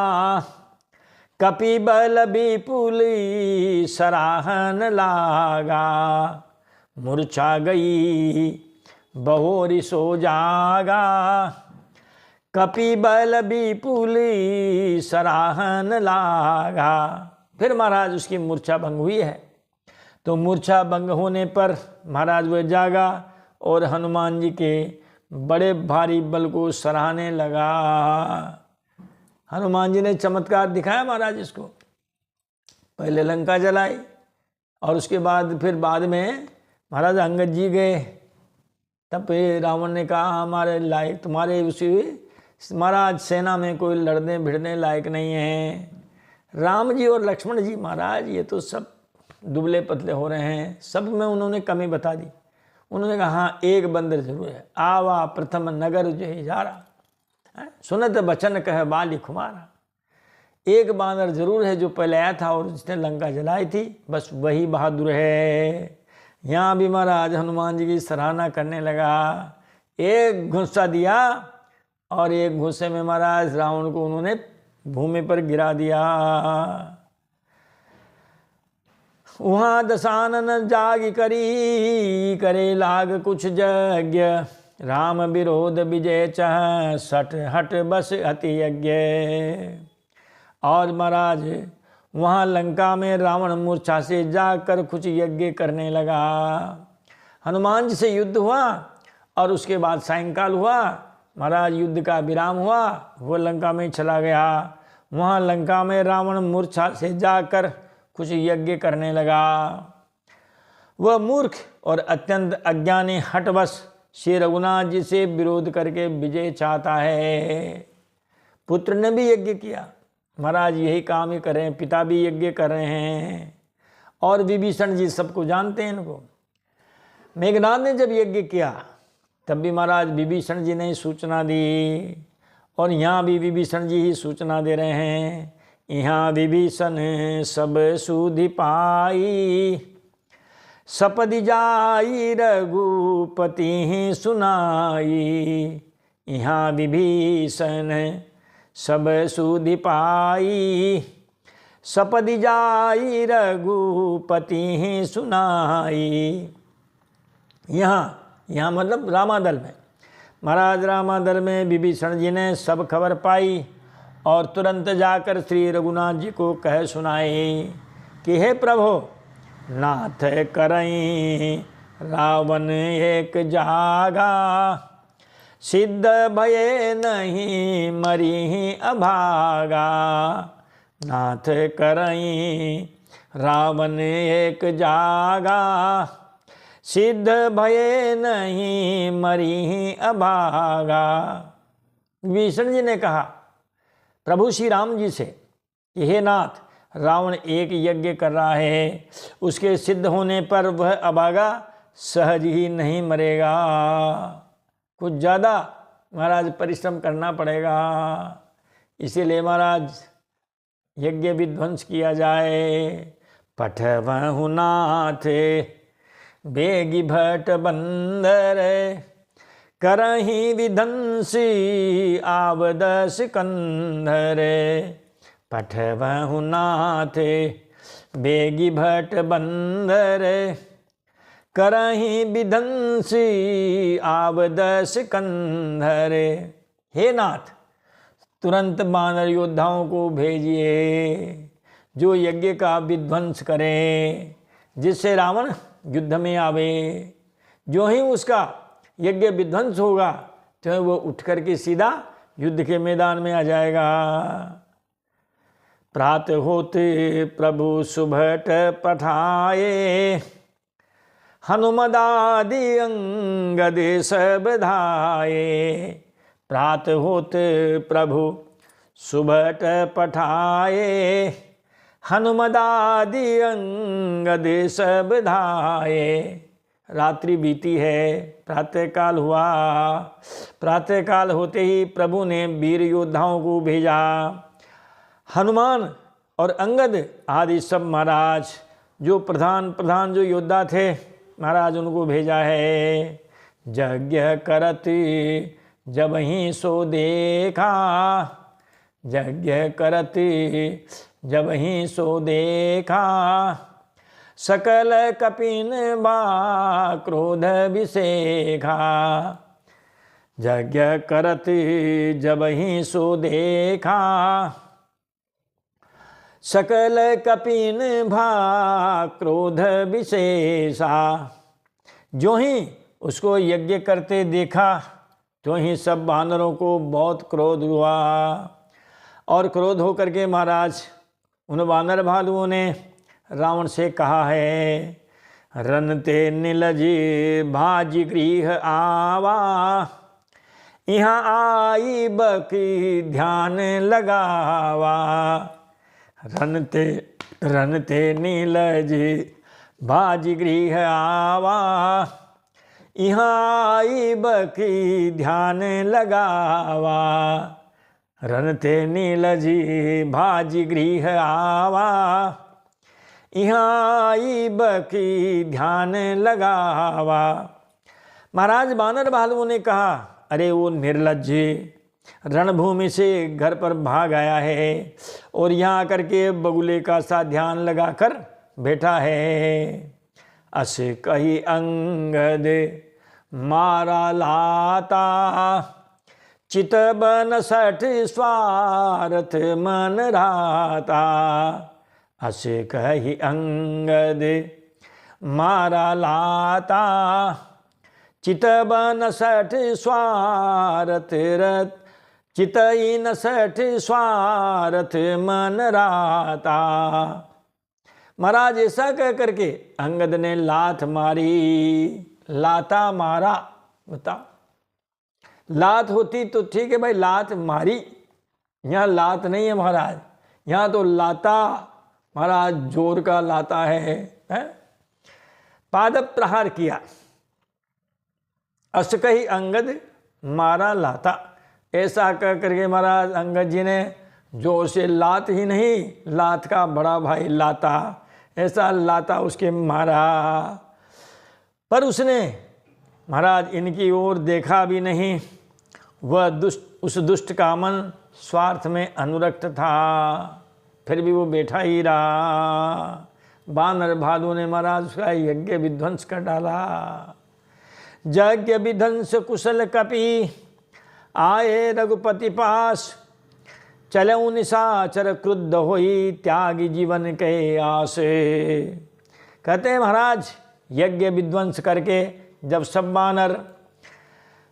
कपि बल विपुल सराहन लागा। मूर्छा गई बहोरी सो जागा, कपि बल विपुल सराहन लागा। फिर महाराज उसकी मूर्छा भंग हुई है। तो मूर्छा भंग होने पर महाराज वह जागा और हनुमान जी के बड़े भारी बल को सराहने लगा। हनुमान जी ने चमत्कार दिखाया महाराज इसको। पहले लंका जलाई और उसके बाद में महाराज अंगद जी गए। तब फिर रावण ने कहा हमारे लायक तुम्हारे उसी महाराज सेना में कोई लड़ने भिड़ने लायक नहीं है। राम जी और लक्ष्मण जी महाराज ये तो सब दुबले पतले हो रहे हैं। सब में उन्होंने कमी बता दी। उन्होंने कहा हाँ एक बंदर जरूर है, आवा प्रथम नगर जो जारा, सुनत बचन कह बाली खुमारा। एक बानर जरूर है जो पहले आया था और जिसने लंका जलाई थी, बस वही बहादुर है। यहाँ भी महाराज हनुमान जी की सराहना करने लगा। एक गुस्सा दिया और एक गुस्से में महाराज रावण को उन्होंने भूमि पर गिरा दिया। वहाँ दशानन जाग करी, करे लाग कुछ यज्ञ, राम विरोध विजय चह, सठ हट बस अति यज्ञ। और महाराज वहाँ लंका में रावण मूर्छा से जाकर कुछ यज्ञ करने लगा। हनुमान जी से युद्ध हुआ और उसके बाद सायंकाल हुआ, महाराज युद्ध का विराम हुआ, वो लंका में चला गया। वहाँ लंका में रावण मूर्छा से जाकर कुछ यज्ञ करने लगा। वह मूर्ख और अत्यंत अज्ञानी हठवश श्री रघुनाथ जी से विरोध करके विजय चाहता है। पुत्र ने भी यज्ञ किया, महाराज यही काम ही कर रहे हैं, पिता भी यज्ञ कर रहे हैं। और विभीषण जी सबको जानते हैं इनको। मेघनाथ ने जब यज्ञ किया तब भी महाराज विभीषण जी ने सूचना दी, और यहाँ भी विभीषण जी ही सूचना दे रहे हैं। यहाँ विभीषण सब सुधि पाई, सपदि जाई रघुपति सुनाई। यहाँ विभीषण सब सुधि पाई, सपदि जाई रघुपति सुनाई। यहाँ मतलब रामादल में, महाराज रामादल में विभीषण जी ने सब खबर पाई और तुरंत जाकर श्री रघुनाथ जी को कह सुनाए कि हे प्रभु, नाथ करई रावण एक जागा, सिद्ध भये नहीं मरी अभागा। नाथ करई रावण एक जागा, सिद्ध भये नहीं मरी अभागा। विभीषण जी ने कहा प्रभु श्री राम जी से कि हे नाथ, रावण एक यज्ञ कर रहा है, उसके सिद्ध होने पर वह अभागा सहज ही नहीं मरेगा, कुछ ज़्यादा महाराज परिश्रम करना पड़ेगा। इसीलिए महाराज यज्ञ विध्वंस किया जाए। पठवहु नाथ बेगी भट बंदर, करही विध्वंसी आवद सिकंदर। पठवहु नाथ बेगी भट बंदर, करही विध्वंसी आवद सिकंदर। हे नाथ, तुरंत वानर योद्धाओं को भेजिए जो यज्ञ का विध्वंस करें, जिससे रावण युद्ध में आवे। जो ही उसका यज्ञ विध्वंस होगा तो वो उठ करके सीधा युद्ध के मैदान में आ जाएगा। प्रातः होते प्रभु सुभट पठाए, हनुमदादि अंगद सब धाये। प्रातः होते प्रभु सुभट पठाए, हनुमदादि अंगद सब धाये। रात्रि बीती है, प्रातःकाल हुआ। प्रातःकाल होते ही प्रभु ने वीर योद्धाओं को भेजा। हनुमान और अंगद आदि सब महाराज जो प्रधान जो योद्धा थे, महाराज उनको भेजा है। यज्ञ करत जब ही सो देखा, यज्ञ करत जब ही सो देखा। सकल कपिन बा क्रोध विसेखा। यज्ञ करत जब ही सो देखा, सकल कपिन भा क्रोध विशेषा। जो ही उसको यज्ञ करते देखा तो ही सब वानरों को बहुत क्रोध हुआ। और क्रोध होकर के महाराज उन वानर भालुओं ने रावण से कहा है, रनते नीलज भाजी गृह आवा, यहाँ आई बकी ध्यान लगावा। रनते नीलज भाजी गृह आवा, यहाँ आई बकी ध्यान लगावा। रनते नीलजी भाजी गृह आवा, यहाँ बकी ध्यान लगावा। महाराज बानर भालुओं ने कहा, अरे वो निर्लज्ज रणभूमि से घर पर भाग आया है और यहाँ आकर के बगुले का सा ध्यान लगाकर बैठा है। अस कही अंगद मारा लाता, चित बन सठ स्वार्थ मन राता। अस कही अंगद मारा लाता, चित बन सठ स्वार्थ रत, चितई न सठ स्वार्थ मन राता। महाराज ऐसा कह करके अंगद ने लात मारी। लाता मारा, बताओ, लात होती तो ठीक है भाई, लात मारी। यहाँ लात नहीं है महाराज, यहाँ तो लाता महाराज जोर का लाता है? पाद प्रहार किया। अस कही अंगद मारा लाता, ऐसा कह करके महाराज अंगद जी ने जोर से लात ही नहीं, लात का बड़ा भाई लाता, ऐसा लाता उसके मारा। पर उसने महाराज इनकी ओर देखा भी नहीं। वह उस दुष्ट का मन स्वार्थ में अनुरक्त था, फिर भी वो बैठा ही रहा। बानर भालू ने महाराज उसका यज्ञ विध्वंस कर डाला। यज्ञ विध्वंस कुशल कपि आए रघुपति पास, चलऊ निशाचर क्रुद्ध होई त्यागी जीवन के आस। कहते हैं महाराज यज्ञ विध्वंस करके जब सब बानर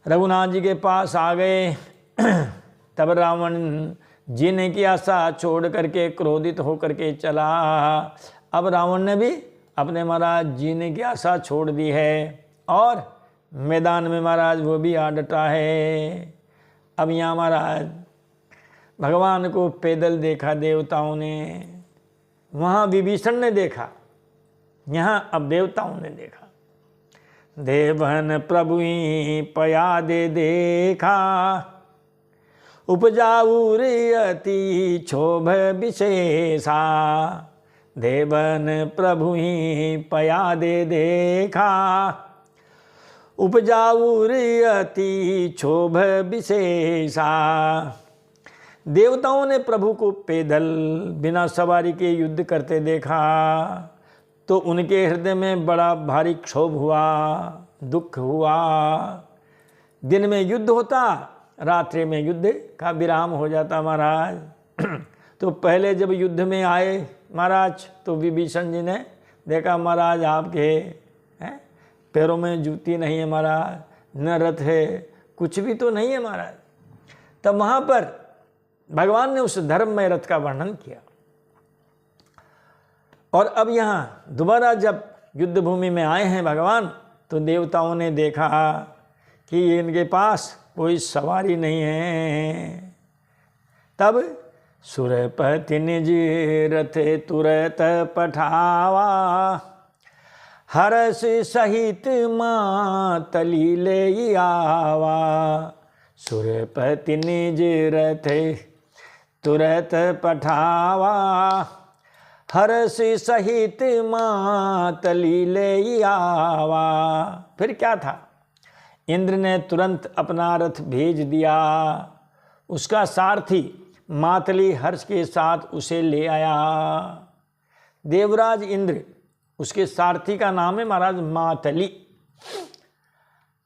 रघुनाथ जी के पास आ गए तब रावण जीने की आशा छोड़ करके क्रोधित होकर के चला। अब रावण ने भी अपने महाराज जीने की आशा छोड़ दी है और मैदान में महाराज वो भी आ डटा है। अब यहाँ महाराज भगवान को पैदल देखा देवताओं ने, वहाँ विभीषण ने देखा, यहाँ अब देवताओं ने देखा। देवन प्रभु पया दे देखा, उपजाऊ अति क्षोभ विशेषा। देवन प्रभु पया दे देखा, उपजाऊ अति क्षोभ विशेषा। देवताओं ने प्रभु को पैदल बिना सवारी के युद्ध करते देखा तो उनके हृदय में बड़ा भारी क्षोभ हुआ, दुख हुआ। दिन में युद्ध होता, रात्रि में युद्ध का विराम हो जाता महाराज। तो पहले जब युद्ध में आए महाराज तो विभीषण जी ने देखा महाराज आपके पैरों में जूती नहीं है महाराज, न रथ है, कुछ भी तो नहीं है महाराज। तब वहाँ पर भगवान ने उस धर्ममय रथ का वर्णन किया। और अब यहाँ दोबारा जब युद्ध भूमि में आए हैं भगवान तो देवताओं ने देखा कि इनके पास कोई सवारी नहीं है। तब सुरपति निज रथ तुरत पठावा, हर्ष सहित मातली ले आवा। सुरपति निज रथ तुरत पठावा, हर्ष सहित मातली ले आवा। फिर क्या था, इंद्र ने तुरंत अपना रथ भेज दिया, उसका सारथी मातली हर्ष के साथ उसे ले आया। देवराज इंद्र, उसके सारथी का नाम है महाराज मातली।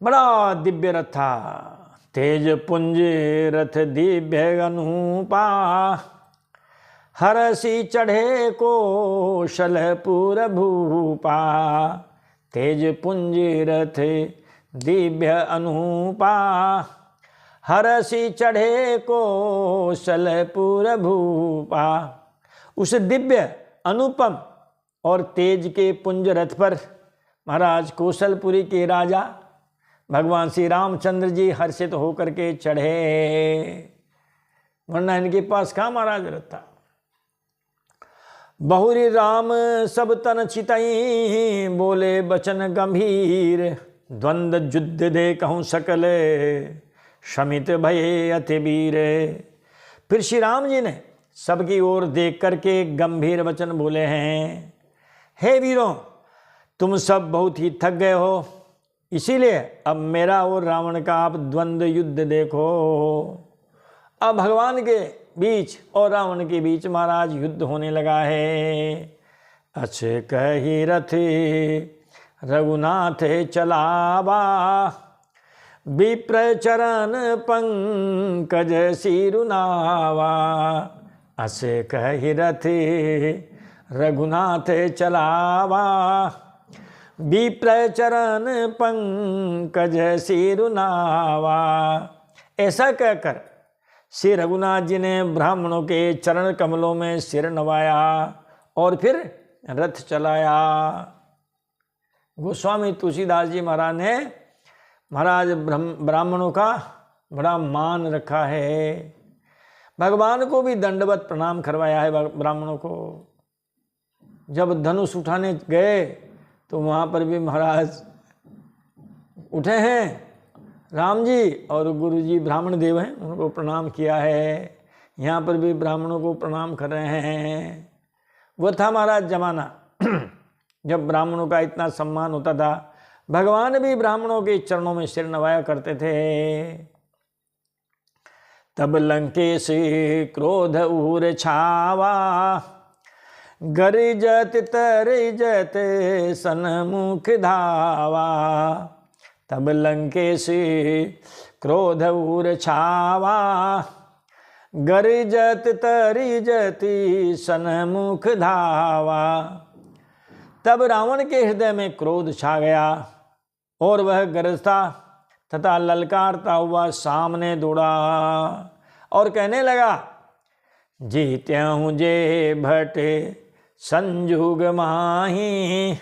बड़ा दिव्य रथ था, तेज पुंज रथ दिव्य अनूपा। हरसी चढ़े कौशलपुर भूपा, तेज पुंज रथ दिव्य अनूपा। हरसी चढ़े कौशलपुर भूपा। उस दिव्य अनुपम और तेज के पुंज रथ पर महाराज कौशलपुरी के राजा भगवान श्री रामचंद्र जी हर्षित होकर के चढ़े, वरना इनके पास कहाँ महाराज रथ था। बहुरी राम सब तन चितई, बोले बचन गंभीर। द्वंद युद्ध दे कहूँ सकल, शमित भये अति वीर। फिर श्री राम जी ने सबकी ओर देख करके गंभीर वचन बोले हैं, हे वीरों, तुम सब बहुत ही थक गए हो, इसीलिए अब मेरा और रावण का आप द्वंद्व युद्ध देखो। अब भगवान के बीच और रावण के बीच महाराज युद्ध होने लगा है। अच्छे कही रथ रघुनाथ चलावा, विप्र चरण पंकज सिरुनावा। असे कही रथ रघुनाथ चलावा, विप्र चरण पंकज सिरुनावा। ऐसा कहकर श्री रघुनाथ जी ने ब्राह्मणों के चरण कमलों में सिर नवाया और फिर रथ चलाया। गोस्वामी तुलसीदास जी महाराज ने महाराज ब्राह्मणों का बड़ा मान रखा है, भगवान को भी दंडवत प्रणाम करवाया है ब्राह्मणों को। जब धनुष उठाने गए तो वहाँ पर भी महाराज उठे हैं, राम जी और गुरु जी ब्राह्मण देव हैं, उनको प्रणाम किया है। यहाँ पर भी ब्राह्मणों को प्रणाम कर रहे हैं। वो था महाराज जमाना जब ब्राह्मणों का इतना सम्मान होता था। भगवान भी ब्राह्मणों के चरणों में सिर नवाया करते थे। तब लंकेश क्रोध उर छावा, गरिजत तरिजत सन्मुख धावा। तब लंकेश क्रोध उर छावा, गरिजत तरिजति सन्मुख धावा। तब रावण के हृदय में क्रोध छा गया और वह गरजता तथा ललकारता हुआ सामने दौड़ा और कहने लगा, जीत्याहूँ जे भट संजुग माही,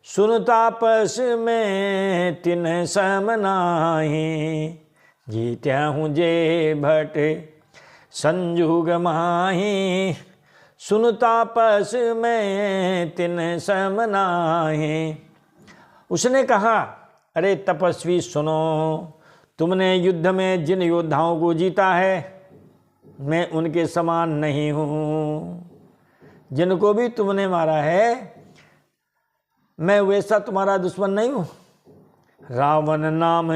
सुन तापस में तिन सम नाही। जीत्याहूँ जे भट संजुग माही, सुन तापस में तिन सम नाही। उसने कहा, अरे तपस्वी सुनो, तुमने युद्ध में जिन योद्धाओं को जीता है मैं उनके समान नहीं हूँ। जिनको भी तुमने मारा है मैं वैसा तुम्हारा दुश्मन नहीं हूँ। रावण नाम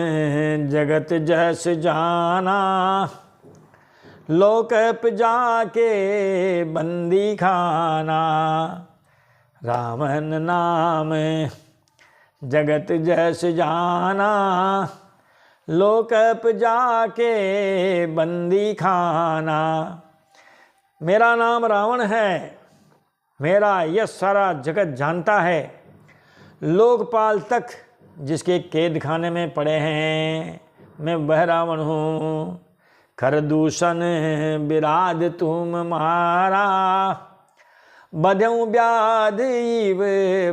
जगत जस जाना, लोक जाके बंदी खाना। रावण नाम जगत जस जाना, लोक जाके बंदी खाना। मेरा नाम रावण है, मेरा यह सारा जगत जानता है। लोकपाल तक जिसके कैद खाने में पड़े हैं मैं वह रावण हूँ। खरदूषण विराध तुम मारा, बध्यऊ व्याध इव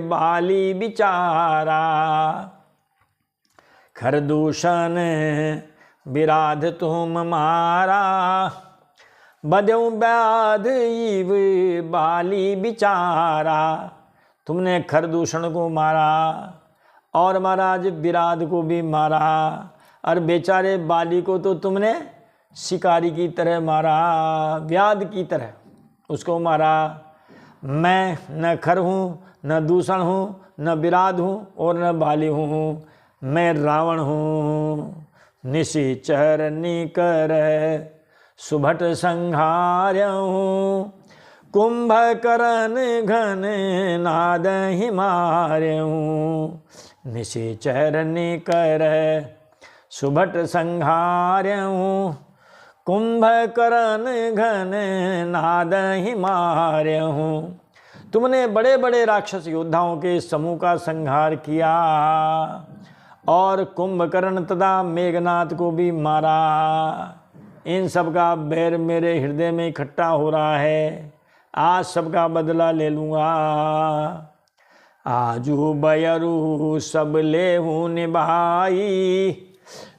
बाली बिचारा। खरदूषण विराध तुम मारा, बध्यऊ व्याध इव बाली बिचारा। तुमने खरदूषण को मारा और महाराज विराध को भी मारा और बेचारे बाली को तो तुमने शिकारी की तरह मारा, व्याध की तरह उसको मारा। मैं न खर हूँ, न दूषण हूँ, न विराध हूँ और न बाली हूँ। मैं रावण हूँ। निशिचर निकर सुभट संहार्यहूँ, कुंभकर्ण घन नाद ही मार्यहूँ। निशिचर निकर सुभट संहार्यहूँ, कुंभकर्ण घन नाद ही मार्यहूँ। तुमने बड़े बड़े राक्षस योद्धाओं के समूह का संहार किया और कुंभकर्ण तथा मेघनाथ को भी मारा। इन सब का बैर मेरे हृदय में इकट्ठा हो रहा है। आज सबका बदला ले लूँगा। आजू बयरू सब लेहूँ निभाई,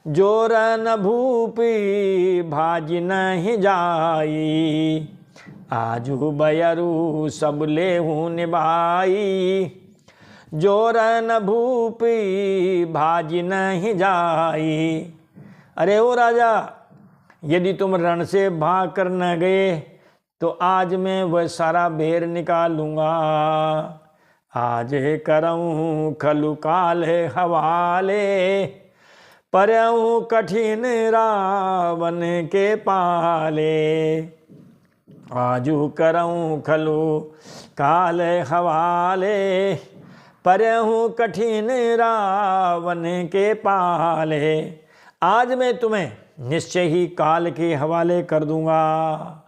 जोर न भूपी भाजी नहीं जाई। आजू बयरू सब लेहूँ निभाई, जोर न भूपी भाजी नहीं जाई। अरे ओ राजा, यदि तुम रण से भाग कर न गए तो आज मैं वह सारा भेर निकालूंगा। आज करऊँ खलु काल हवाले, परऊँ कठिन रावण के पाले। आजू करऊँ खलु काल हवाले, परहूँ कठिन रावण के पाले। आज मैं तुम्हें निश्चय ही काल के हवाले कर दूंगा।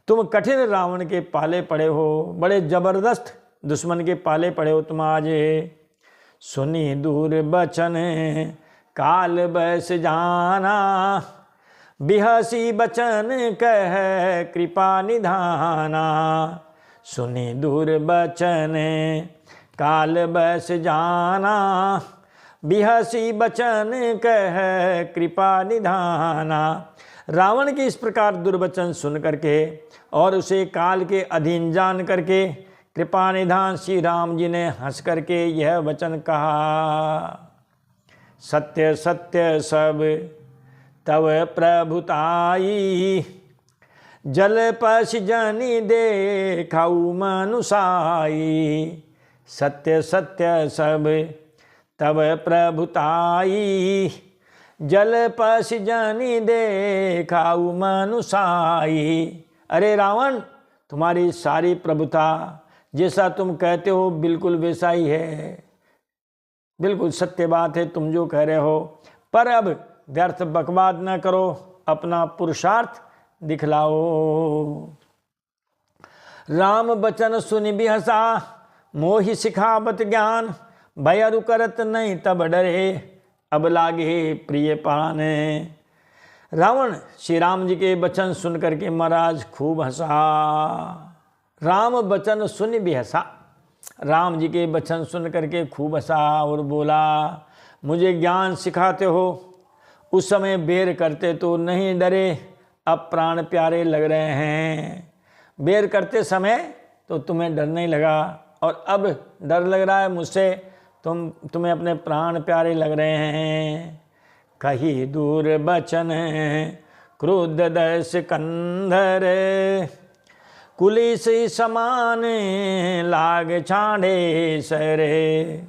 तुम कठिन रावण के पाले पड़े हो, बड़े जबरदस्त दुश्मन के पाले पड़े हो तुम आज। सुनी दूर बचन काल बस जाना, बिहसी बचन कह कृपा निधाना। सुनी दूर बचन काल बस जाना, बिहसी बचन कह कृपा निधाना। रावण के इस प्रकार दुर्वचन सुन करके और उसे काल के अधीन जान करके कृपा निधान श्री राम जी ने हंस करके यह वचन कहा। सत्य सत्य सब तव प्रभुताई, जल पश जनि देखाऊ मनुसाई। सत्य सत्य सब तव प्रभुताई, जल पश जनि देखाऊ मनुसाई। अरे रावण, तुम्हारी सारी प्रभुता जैसा तुम कहते हो बिल्कुल वैसा ही है, बिल्कुल सत्य बात है तुम जो कह रहे हो। पर अब व्यर्थ बकवाद न करो, अपना पुरुषार्थ दिखलाओ। राम बचन सुनि बिहसा, मोहि सिखावत ज्ञान। भयरु करत नहीं तब डरे, अब लागे प्रिय पाने। रावण श्री राम जी के वचन सुन करके महाराज खूब हंसा। राम बचन सुनि बिहसा, राम जी के वचन सुन करके खूब हंसा और बोला, मुझे ज्ञान सिखाते हो, उस समय बेर करते तो नहीं डरे, अब प्राण प्यारे लग रहे हैं। बेर करते समय तो तुम्हें डर नहीं लगा और अब डर लग रहा है मुझसे, तुम्हें अपने प्राण प्यारे लग रहे हैं। कही दूर बचन क्रुद्ध दस कंधर, कुलिस समान लाग छाड़े सरे।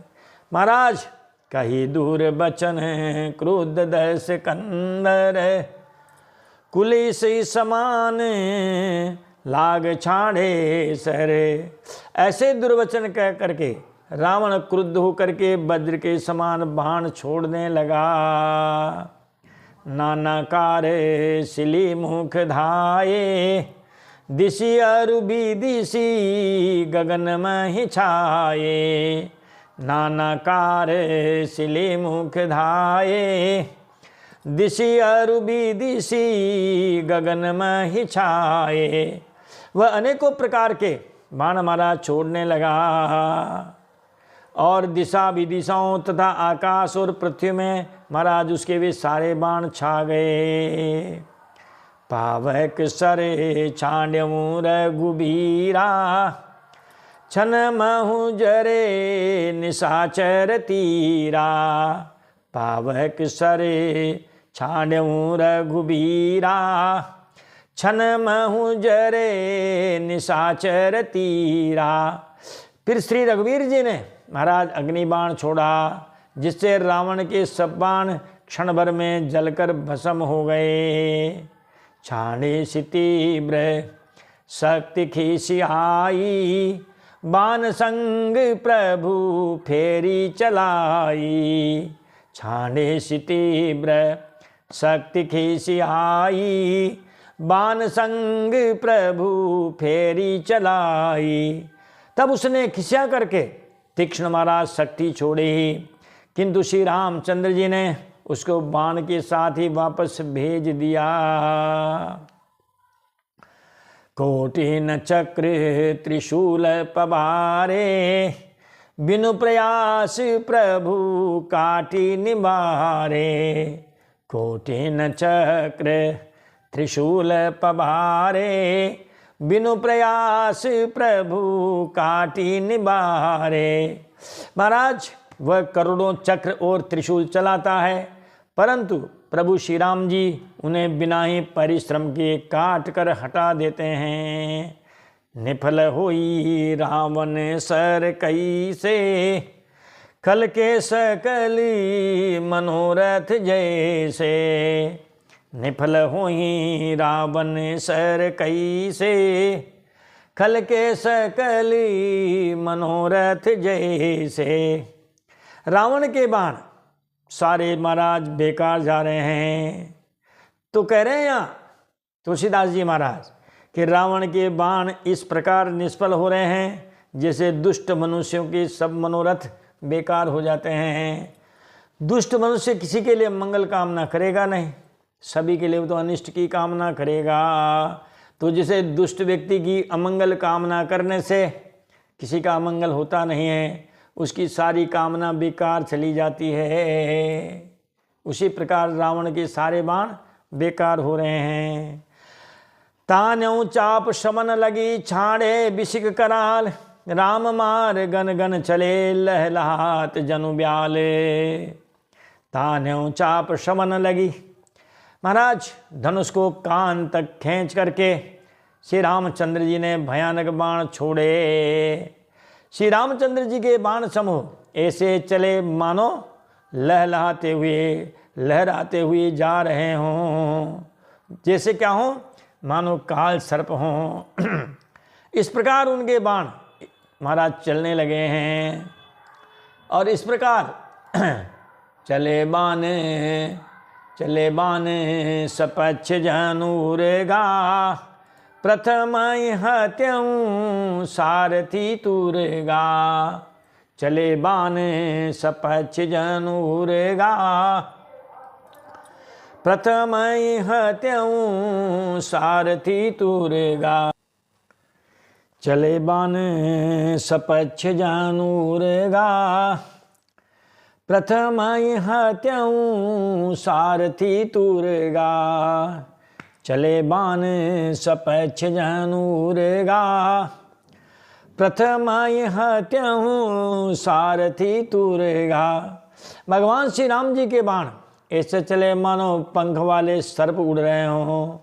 महाराज कही दूर बचन क्रुद्ध दस कंधर, कुलिस समान लाग छाड़े सरे। ऐसे दुर्वचन कह करके रावण क्रुद्ध होकर के वज्र के समान बाण छोड़ने लगा। नानाकारे सिली मुख धाये, दिशि अरु दिशि गगन महि छाये। नानाकारे सिली मुख धाये, दिशि अरु दिशि गगन महि छाये। वह अनेकों प्रकार के बाण महाराज छोड़ने लगा और दिशा विदिशाओं तथा आकाश और पृथ्वी में महाराज उसके भी सारे बाण छा गए। पावक सरे छांड्यमु रघुबीरा, छन महु जरे निशाचर तीरा। पावक सरे छांड्यमु रघुबीरा, छन महु जरे निशाचर तीरा। फिर श्री रघुवीर जी ने महाराज अग्निबाण छोड़ा, जिससे रावण के सब बाण क्षण भर में जलकर भस्म हो गए। छाणे सी तीव्र शक्ति खिसियाई, बाण संग प्रभु फेरी चलाई। छाणे सी तीव्र शक्ति खिसियाई, बाण संग प्रभु फेरी चलाई। तब उसने खिसिया करके तीक्ष्ण महाराज शक्ति छोड़ी, किंतु श्री रामचंद्र जी ने उसको बाण के साथ ही वापस भेज दिया। कोटिन चक्र त्रिशूल पबारे, बिनु प्रयास प्रभु काटी निवारे। कोटिन चक्र त्रिशूल पबारे, बिनु प्रयास प्रभु काटी निबारे। महाराज वह करोड़ों चक्र और त्रिशूल चलाता है, परंतु प्रभु श्री राम जी उन्हें बिना ही परिश्रम के काट कर हटा देते हैं। निफल होई रावण सर कई से, खल के सकली मनोरथ जैसे। निफल होई रावण सर कई से, खल के सकली मनोरथ जैसे। रावण के बाण सारे महाराज बेकार जा रहे हैं। तो कह रहे हैं यहाँ तुलसीदास जी महाराज कि रावण के बाण इस प्रकार निष्फल हो रहे हैं जैसे दुष्ट मनुष्यों के सब मनोरथ बेकार हो जाते हैं। दुष्ट मनुष्य किसी के लिए मंगल कामना करेगा नहीं, सभी के लिए तो अनिष्ट की कामना करेगा। तो जैसे दुष्ट व्यक्ति की अमंगल कामना करने से किसी का अमंगल होता नहीं है, उसकी सारी कामना बेकार चली जाती है, उसी प्रकार रावण के सारे बाण बेकार हो रहे हैं। तान्यों चाप शमन लगी छाड़े बिसिक कराल, राम मार गन गन चले लहलात जनु ब्याले। तान्यों चाप शमन लगी, महाराज धनुष को कान तक खींच करके श्री रामचंद्र जी ने भयानक बाण छोड़े। श्री रामचंद्र जी के बाण समूह ऐसे चले मानो लहलहाते हुए लहराते हुए जा रहे हों, जैसे क्या हों, मानो काल सर्प हों। इस प्रकार उनके बाण महाराज चलने लगे हैं। और इस प्रकार चले बाने सपच्छ जनूरेगा, प्रथम हत्यं सारथी तुरेगा। चले बाने सपच्छ जनूरेगा, प्रथम हत्यं सारथी तुरेगा। चले बाने सपच्छ जनूरेगा, प्रथम हत्यं सारथी तुरेगा। चले बाण सपच्छ जनूरेगा, प्रथम हत्यं सारथी तुरेगा। भगवान श्री राम जी के बाण ऐसे चले मानो पंख वाले सर्प उड़ रहे हों।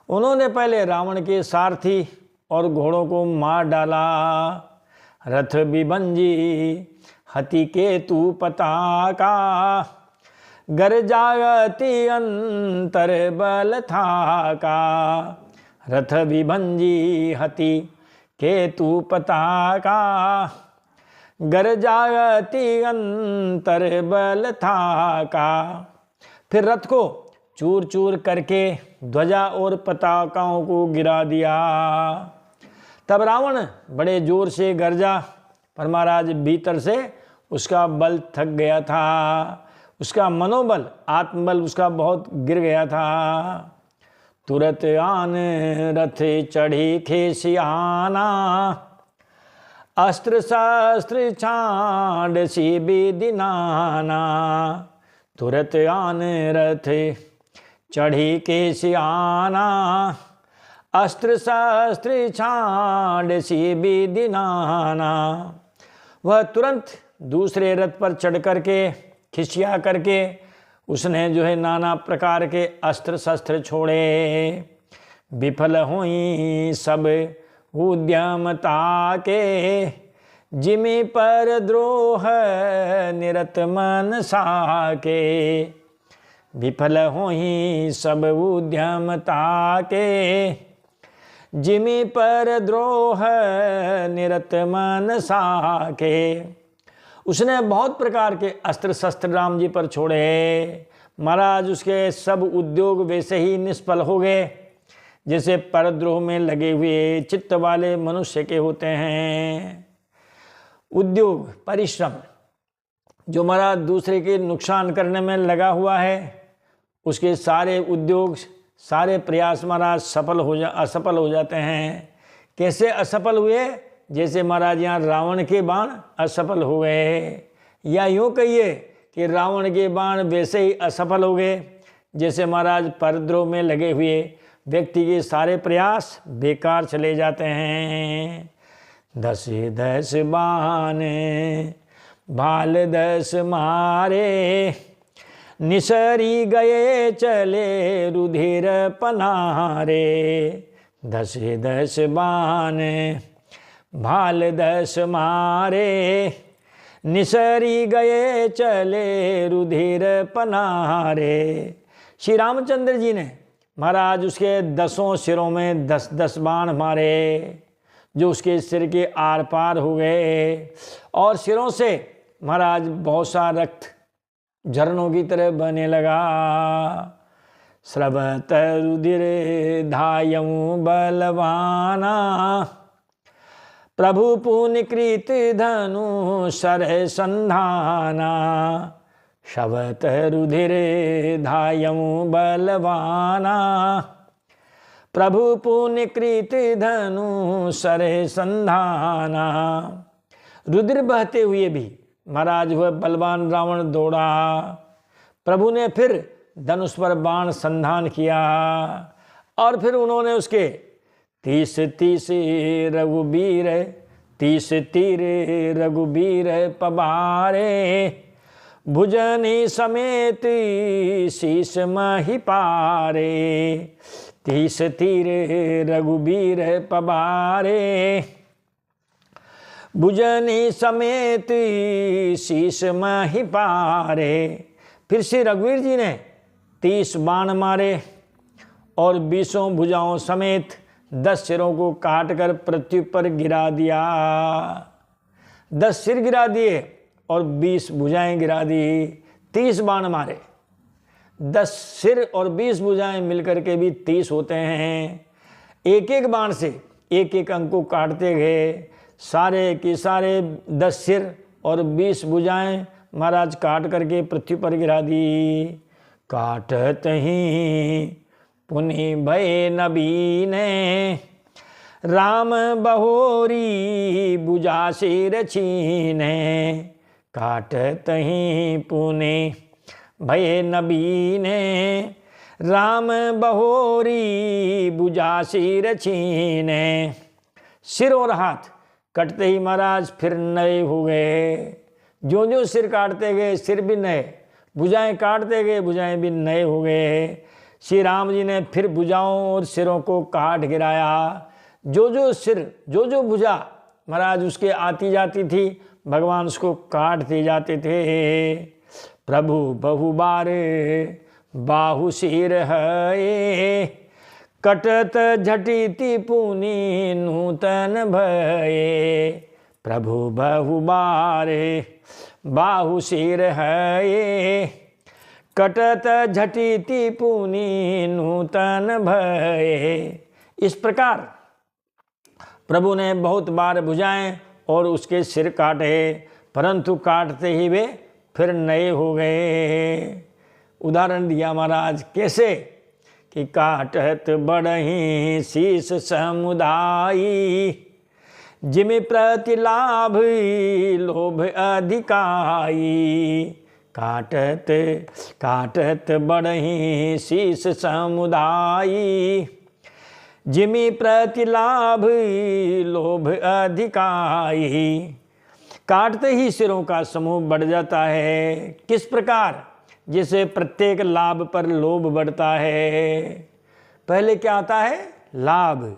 उन्होंने पहले रावण के सारथी और घोड़ों को मार डाला। रथ बिभंजी हति केतु पताका, गरजायति अंतर बल थाका। रथ विभंजी हति केतु पताका, गरजायति अंतर बल थाका। फिर रथ को चूर चूर करके ध्वजा और पताकाओं को गिरा दिया। तब रावण बड़े जोर से गरजा, पर महाराज भीतर से उसका बल थक गया था, उसका मनोबल आत्मबल उसका बहुत गिर गया था। तुरत आन रथ चढ़ी खेसियाना, अस्त्र शस्त्र छांड सी विदिनाना। तुरत आन रथ चढ़ी खेसियाना, अस्त्र शस्त्र छांड सी विदिनाना। वह तुरंत दूसरे रथ पर चढ़ करके खिसिया करके उसने जो है नाना प्रकार के अस्त्र शस्त्र छोड़े। विफल हुई सब उद्यमता के, जिमि पर द्रोह निरत मन साके। विफल हुई सब उद्यमता के, जिमि पर द्रोह निरत मन साके। उसने बहुत प्रकार के अस्त्र शस्त्र राम जी पर छोड़े। महाराज उसके सब उद्योग वैसे ही निष्फल हो गए जैसे परद्रोह में लगे हुए चित्त वाले मनुष्य के होते हैं। उद्योग परिश्रम जो महाराज दूसरे के नुकसान करने में लगा हुआ है, उसके सारे उद्योग सारे प्रयास महाराज असफल हो जाते हैं। कैसे असफल हुए? जैसे महाराज यहाँ रावण के बाण असफल हो गए, या यूँ कहिए कि रावण के बाण वैसे ही असफल हो गए जैसे महाराज परद्रोह में लगे हुए व्यक्ति के सारे प्रयास बेकार चले जाते हैं। 10 बाण भाल 10 मारे, निसरी गए चले रुधिर पनारे, 10 10 बाण भाल 10 मारे, निसरी गए चले रुधिर पनारे। श्री रामचंद्र जी ने महाराज उसके 10 सिरों में 10 10 बाण मारे, जो उसके सिर के आर पार हो गए, और सिरों से महाराज बहुत सा रक्त झरनों की तरह बहने लगा। स्रवत रुधिर धायऊ बलवाना, प्रभु पुण्य कृत धनु सर संधाना, शवत रुधिर धायऊ बलवाना, प्रभु पुण्य कृत धनु सर संधाना। रुधिर बहते हुए भी महाराज वह बलवान रावण दौड़ा। प्रभु ने फिर धनुष पर बाण संधान किया, और फिर उन्होंने उसके 30 30 रघुबीर, 30 तीर रघुबीर पबारे, भुजनी समेत शीश मही पारे, 30 तीर रघुबीर पबारे, भुजनी समेत शीश मही पारे। फिर श्री रघुवीर जी ने 30 बाण मारे और 20 भुजाओं समेत 10 सिरों को काटकर पृथ्वी पर गिरा दिया। 10 सिर गिरा दिए और 20 भुजाएं गिरा दी। 30 बाण मारे, 10 सिर और 20 भुजाएं मिलकर के भी 30 होते हैं। एक एक बाण से एक एक अंग को काटते गए। सारे के सारे 10 सिर और 20 भुजाएं महाराज काट करके पृथ्वी पर गिरा दी। काटत ही पुनि भय नबीने, राम बहोरी भुजा सिर छीने, काटत ही पुनि भय नबीने, राम बहोरी भुजा सिर छीने। सिर और हाथ कटते ही महाराज फिर नए हो गए। जो जो सिर काटते गए सिर भी नए, भुजाएं काटते गए भुजाएं भी नए हो गए। श्री राम जी ने फिर भुजाओं और सिरों को काट गिराया। जो जो सिर जो जो भुजा महाराज उसके आती जाती थी, भगवान उसको काटते जाते थे। प्रभु बहुबार बाहु सिर है, कटत झटिति पुनि नूतन भये। प्रभु बहुबार बाहु सिर है, कटत झटिति पुनि नूतन भये। इस प्रकार प्रभु ने बहुत बार भुजाएं और उसके सिर काटे, परंतु काटते ही वे फिर नए हो गए। उदाहरण दिया महाराज कैसे कि काटत बढ़ही शीस समुदायी, जिमि प्रतिलाभ लोभ अधिकाई। काटत काटत बढ़ही शीस समुदायी, जिमि प्रतिलाभ लोभ अधिकाई। काटते ही सिरों का समूह बढ़ जाता है। किस प्रकार? जिसे प्रत्येक लाभ पर लोभ बढ़ता है। पहले क्या आता है? लाभ।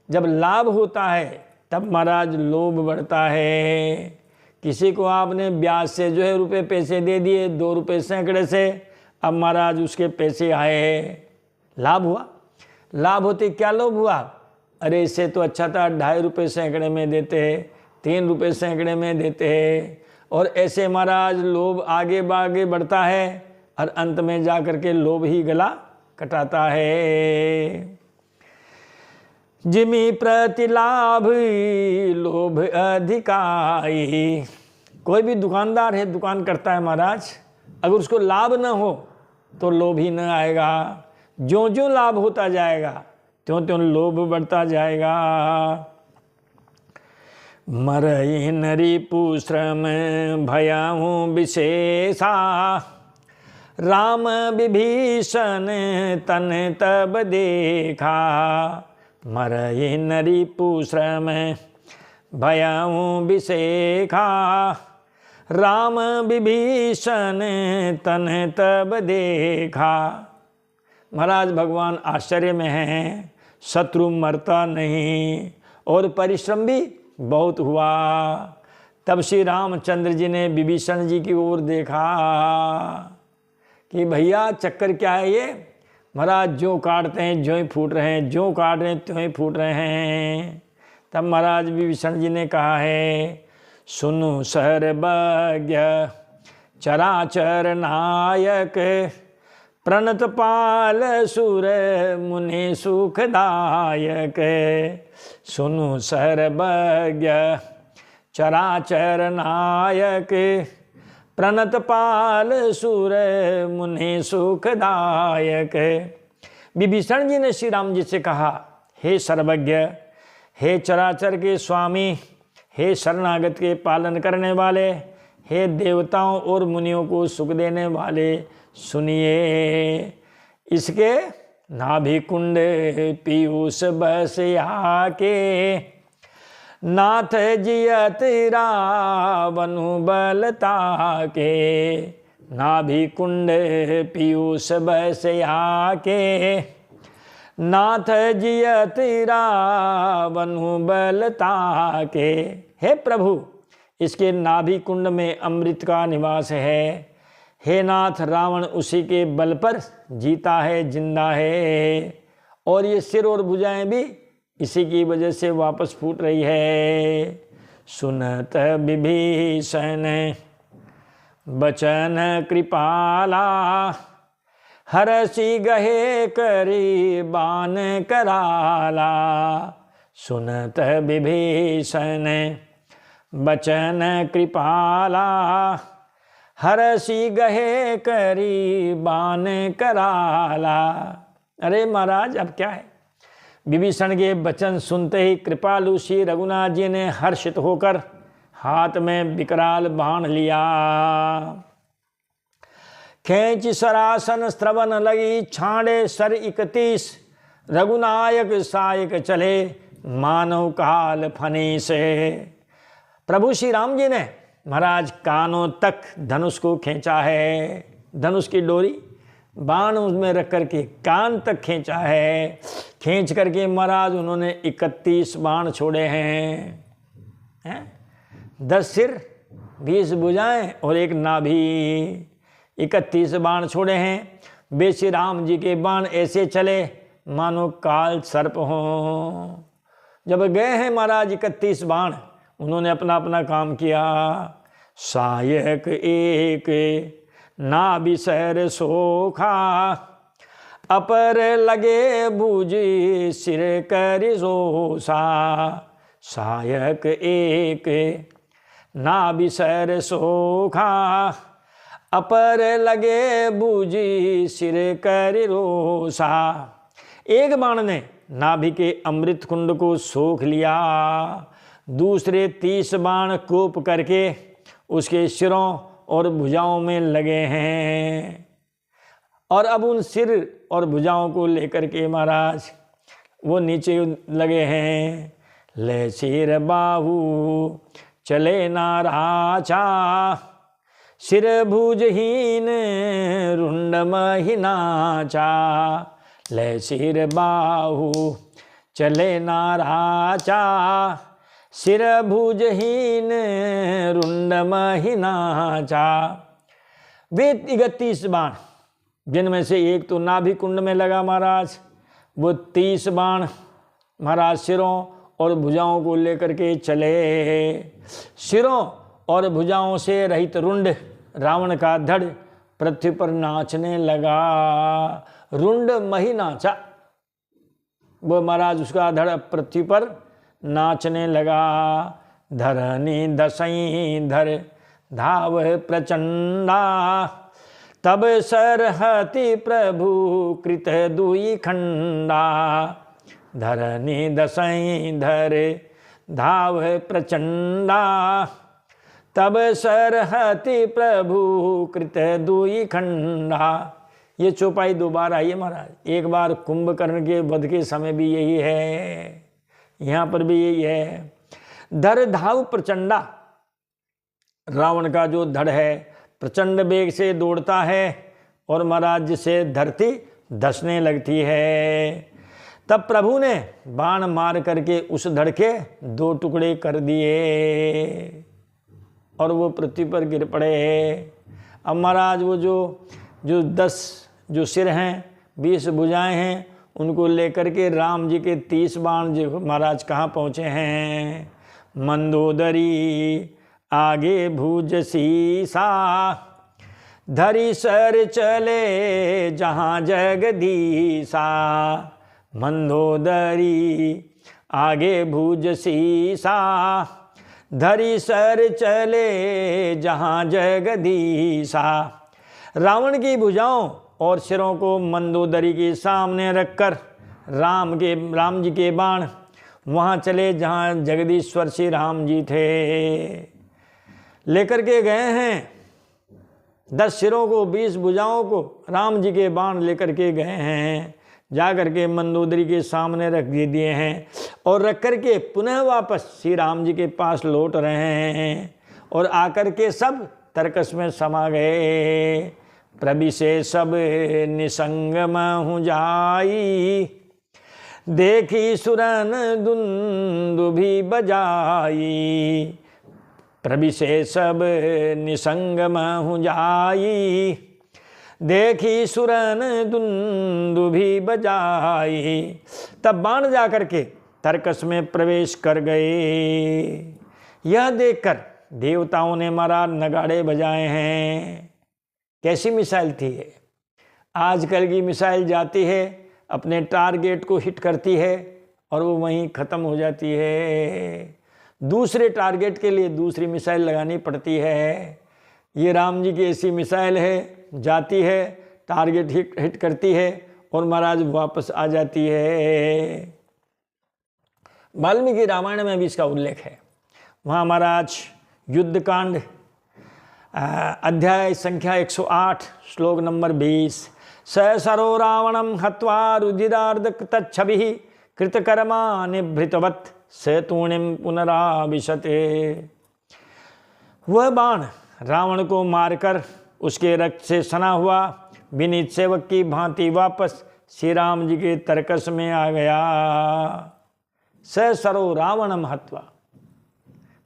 जब लाभ होता है तब महाराज लोभ बढ़ता है। किसी को आपने ब्याज से जो है रुपए पैसे दे दिए, 2 रुपये सैकड़े से, अब महाराज उसके पैसे आए, लाभ हुआ। लाभ होते क्या लोभ हुआ? अरे इससे तो अच्छा था 2.5 रुपये सैकड़े में देते, 3 रुपये सैकड़े में देते हैं। और ऐसे महाराज लोभ आगे आगे बढ़ता है और अंत में जा कर के लोभ ही गला कटाता है। जिमि प्रतिलाभ लोभ अधिकाई। कोई भी दुकानदार है, दुकान करता है महाराज, अगर उसको लाभ न हो तो लोभ ही न आएगा। ज्यों ज्यों लाभ होता जाएगा त्यों त्यों लोभ बढ़ता जाएगा। मरई नरी पुश्रम भयाऊँ विशेषा, राम विभीषण तन तब देखा। मरई नरी पुश्रम भयाऊँ विशेखा, राम विभीषण तन तब देखा। महाराज भगवान आश्चर्य में हैं, शत्रु मरता नहीं और परिश्रम भी बहुत हुआ। तब श्री रामचंद्र जी ने विभीषण जी की ओर देखा कि भैया चक्कर क्या है ये। महाराज जो काटते हैं ज्यों ही फूट रहे हैं, जो काट रहे हैं त्यों ही फूट रहे हैं। तब महाराज विभीषण जी ने कहा है, सुनु सर्वज्ञ चराचर नायक, प्रणत पाल सुर मुनि सुखदायक। सुनु सर्वज्ञ चराचर नायक, प्रणत पाल सुर मुनि सुखदायक। विभीषण जी ने श्री राम जी से कहा, हे सर्वज्ञ, हे चराचर के स्वामी, हे शरणागत के पालन करने वाले, हे देवताओं और मुनियों को सुख देने वाले, सुनिए। इसके नाभि कुंड पीयूष बस आके, नाथ जियत रावनु बलता के। नाभि कुंड पीयूष बस आके, नाथ जियत रावनु बलता के। हे प्रभु, इसके नाभि कुंड में अमृत का निवास है। हे नाथ, रावण उसी के बल पर जीता है, जिंदा है, और ये सिर और भुजाएं भी इसी की वजह से वापस फूट रही है। सुनत विभीषण बचन कृपाला, हरषि गहे करी बान कराला। सुनत विभीषण बचन कृपाला, हरषि गहे करी बान कराला। अरे महाराज, अब क्या है। विभीषण के वचन सुनते ही कृपालु श्री रघुनाथ जी ने हर्षित होकर हाथ में विकराल बाण लिया। खेच सरासन स्त्रवन लगी, छाड़े सर 31, रघुनायक सायक चले, मानव काल फनी से। प्रभु श्री राम जी ने महाराज कानों तक धनुष को खींचा है। धनुष की डोरी बाण उसमें रख करके कान तक खींचा है। खींच करके महाराज उन्होंने 31 बाण छोड़े हैं, 10 सिर 20 भुजाएं और एक नाभि। 31 बाण छोड़े हैं। वे श्री राम जी के बाण ऐसे चले मानो काल सर्प हों। जब गए हैं महाराज 31 बाण, उन्होंने अपना अपना काम किया। सायक एक नाभि सर सोखा, अपर लगे भुजी सिर करि सोसा। सायक एक नाभि सर सोखा, अपर लगे भुजी सिर करि रोसा। एक बाण ने नाभि के अमृत कुंड को सोख लिया। दूसरे 30 बाण कोप करके उसके सिरों और भुजाओं में लगे हैं। और अब उन सिर और भुजाओं को लेकर के महाराज वो नीचे लगे हैं। ले सिर बाहु चले नाराचा, सिर भुजहीन रुंड महिनाचा। ले सिर बाहु चले नाराचा, सिर भुजहीन रुंड महिनाचा। वे 31 बाण, जिनमें से एक तो नाभि कुंड में लगा महाराज, वो 30 बाण महाराज सिरों और भुजाओं को लेकर के चले। सिरों और भुजाओं से रहित रुंड रावण का धड़ पृथ्वी पर नाचने लगा। रुंड मही नाचा, वो महाराज उसका धड़ पृथ्वी पर नाचने लगा। धरनी दसई धर धाव प्रचंडा, तब सरहति प्रभु कृत दुई खंडा। धरनी दसई धर धाव प्रचंडा, तब सरहति प्रभु कृत दुई खंडा। ये चौपाई 2 बार आई है महाराज। एक बार कुंभकर्ण के वध के समय भी यही है, यहाँ पर भी यही है। धर धाव प्रचंडा, रावण का जो धड़ है प्रचंड वेग से दौड़ता है और महाराज जिसे धरती धंसने लगती है। तब प्रभु ने बाण मार करके उस धड़ के 2 टुकड़े कर दिए और वो पृथ्वी पर गिर पड़े। अब महाराज वो जो 10 जो सिर हैं, 20 भुजाएं हैं, उनको लेकर के राम जी के 30 बाण जो महाराज कहाँ पहुँचे हैं? मंदोदरी आगे भुज सीसा, धरी सर चले जहाँ जगदीशा। मंदोदरी आगे भुज सीसा, धरी सर चले जहाँ जगदीशा। रावण की भुजाओं और सिरों को मंदोदरी के सामने रखकर राम जी के बाण वहाँ चले जहाँ जगदीश्वर श्री राम जी थे। लेकर के गए हैं 10 सिरों को, 20 भुजाओं को राम जी के बाण लेकर के गए हैं, जा कर के मंदोदरी के सामने रख दिए हैं और रख कर के पुनः वापस श्री राम जी के पास लौट रहे हैं और आकर के सब तरकस में समा गए। प्रभि से सब निसंग महु जाई, देखी सुरन दुंदुभि बजाई। प्रभि से सब निसंग महु जाई, देखी सुरन दुंदुभि बजाई। तब बाण जा करके तरकस में प्रवेश कर गए। यह देखकर देवताओं ने महाराज नगाड़े बजाए हैं। कैसी मिसाइल थी ये? आजकल की मिसाइल जाती है, अपने टारगेट को हिट करती है और वो वहीं ख़त्म हो जाती है। दूसरे टारगेट के लिए दूसरी मिसाइल लगानी पड़ती है। ये राम जी की ऐसी मिसाइल है, जाती है, टारगेट हिट करती है और महाराज वापस आ जाती है। वाल्मीकि रामायण में भी इसका उल्लेख है। वहाँ महाराज युद्धकांड अध्याय संख्या 108 श्लोक नंबर 20, सहसरो रावणम हत्वा रुधिरार्ध तच्छभिः कृतकर्मा निभृतवत् सेतुणिम पुनराविशते। वह बाण रावण को मारकर उसके रक्त से सना हुआ विनीत सेवक की भांति वापस श्री राम जी के तरकस में आ गया। सहसरो रावणम हत्वा,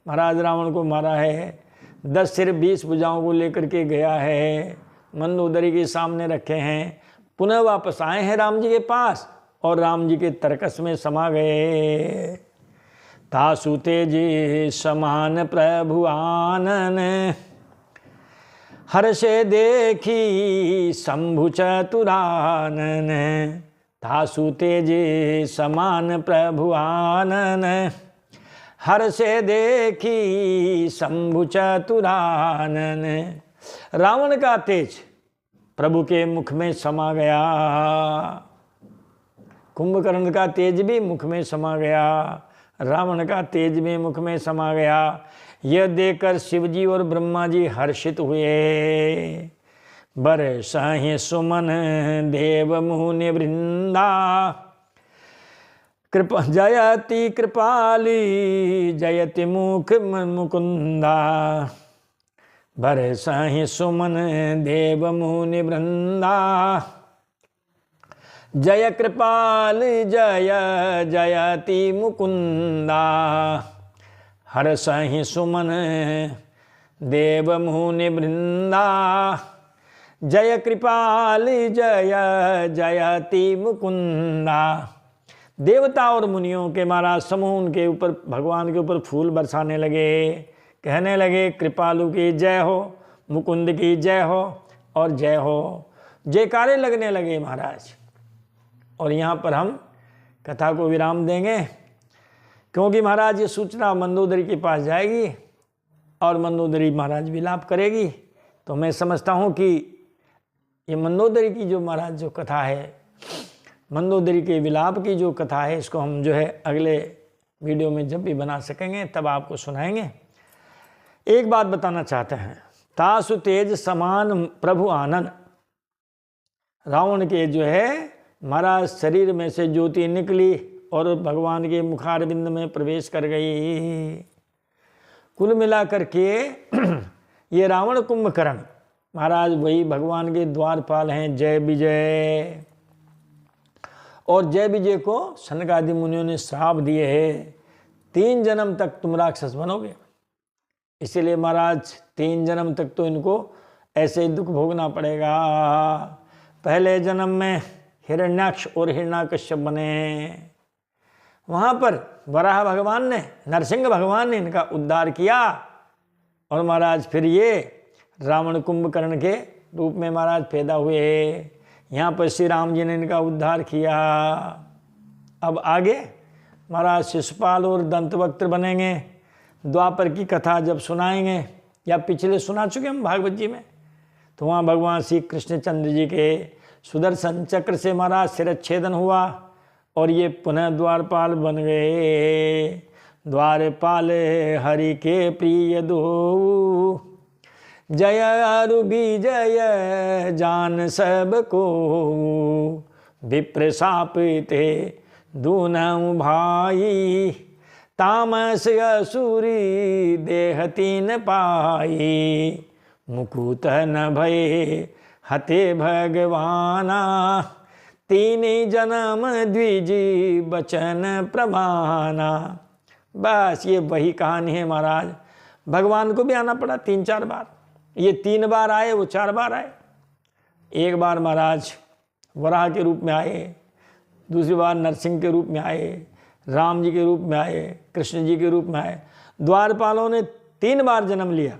महाराज रावण को मारा है। 10 सिर 20 भुजाओं को लेकर के गया है, मंदोदरी के सामने रखे हैं, पुनः वापस आए हैं राम जी के पास और राम जी के तरकस में समा गए। तासु तेजी समान प्रभु आनन, हर्षे देखी शंभु चतुरानन। तासु तेजी समान प्रभु आनन, हर्षे देखी शंभु चतुरानन। रावण का तेज प्रभु के मुख में समा गया। कुंभकर्ण का तेज भी मुख में समा गया, रावण का तेज भी मुख में समा गया। यह देखकर शिवजी और ब्रह्मा जी हर्षित हुए। बरसाहि सुमन देव मुनि वृंदा, कृपा जयति कृपाली जयति मुख मुकुंदा। बरसाहि सुमन देव मुनि वृंदा, जय कृपाल जय जयति मुकुंदा। हर्षहि सुमन देव मुनि वृंदा, जय कृपाल जय जयति मुकुंदा। देवता और मुनियों के महाराज समूह उनके ऊपर, भगवान के ऊपर फूल बरसाने लगे, कहने लगे कृपालु की जय हो, मुकुंद की जय हो और जय हो। जयकारे लगने लगे महाराज। और यहाँ पर हम कथा को विराम देंगे, क्योंकि महाराज ये सूचना मंदोदरी के पास जाएगी और मंदोदरी महाराज विलाप करेगी। तो मैं समझता हूँ कि ये मंदोदरी की जो महाराज जो कथा है, मंदोदरी के विलाप की जो कथा है, इसको हम जो है अगले वीडियो में जब भी बना सकेंगे तब आपको सुनाएंगे। एक बात बताना चाहते हैं, तासु तेज समान प्रभु आनन। रावण के जो है महाराज शरीर में से ज्योति निकली और भगवान के मुखारविंद में प्रवेश कर गई। कुल मिला करके ये रावण कुंभकर्ण महाराज वही भगवान के द्वारपाल हैं, जय विजय। और जय विजय को सनक आदि मुनियों ने श्राप दिए है, 3 जन्म तक तुम राक्षस बनोगे। इसीलिए महाराज 3 जन्म तक तो इनको ऐसे ही दुख भोगना पड़ेगा। पहले जन्म में हिरण्याक्ष और हिरण्याकश्यप बने, वहां पर वराह भगवान ने, नरसिंह भगवान ने इनका उद्धार किया। और महाराज फिर ये रावण कुंभकर्ण के रूप में महाराज पैदा हुए। यहाँ पर श्री राम जी ने इनका उद्धार किया। अब आगे महाराज शिशुपाल और दंतवक्त्र बनेंगे। द्वापर की कथा जब सुनाएंगे, या पिछले सुना चुके हम भागवत जी में, तो वहाँ भगवान श्री कृष्णचंद्र जी के सुदर्शन चक्र से महाराज शिरच्छेदन हुआ और ये पुनः द्वारपाल बन गए। द्वारपाल हरि के प्रिय दो, जय अरु विजय जान सबको, विप्र साप ते दूनऊ भाई, तामस असुरी देह तीन पाई, मुकुत न भय हते भगवाना, 3 जन्म द्विजी बचन प्रमाना। बस ये वही कहानी है महाराज। भगवान को भी आना पड़ा 3-4 बार। ये 3 बार आए, वो 4 बार आए। एक बार महाराज वराह के रूप में आए, दूसरी बार नरसिंह के रूप में आए, राम जी के रूप में आए, कृष्ण जी के रूप में आए। द्वारपालों ने 3 बार जन्म लिया।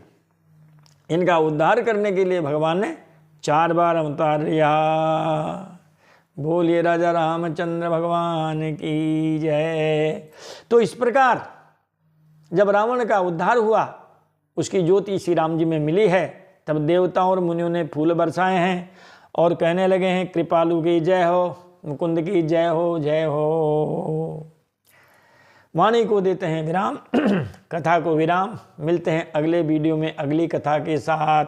इनका उद्धार करने के लिए भगवान ने 4 बार अवतार लिया। बोलिए राजा रामचंद्र भगवान की जय। तो इस प्रकार जब रावण का उद्धार हुआ, उसकी ज्योति श्री राम जी में मिली है, तब देवताओं और मुनियों ने फूल बरसाए हैं और कहने लगे हैं कृपालु की जय हो, मुकुंद की जय हो, जय हो। वाणी को देते हैं विराम, कथा को विराम। मिलते हैं अगले वीडियो में अगली कथा के साथ।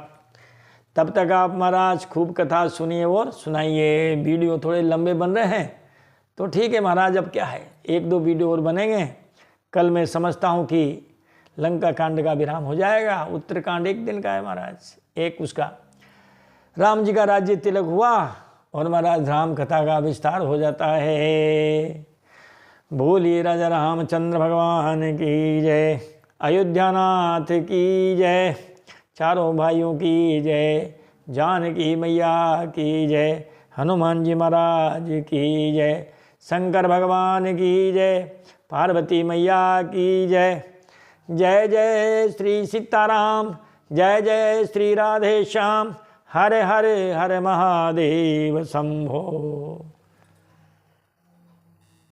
तब तक आप महाराज खूब कथा सुनिए और सुनाइए। वीडियो थोड़े लंबे बन रहे हैं तो ठीक है महाराज, अब क्या है, 1-2 वीडियो और बनेंगे। कल मैं समझता हूँ कि लंका कांड का विराम हो जाएगा। उत्तरकांड 1 दिन का है महाराज, एक उसका राम जी का राज्य तिलक हुआ और महाराज राम कथा का विस्तार हो जाता है। बोलिए राजा रामचंद्र भगवान की जय, अयोध्यानाथ की जय, चारों भाइयों की जय, जानकी मैया की जय, हनुमान जी महाराज की जय, शंकर भगवान की जय, पार्वती मैया की जय। जय जय श्री सीताराम, जय जय श्री राधे श्याम, हरे हरे हरे महादेव शंभो।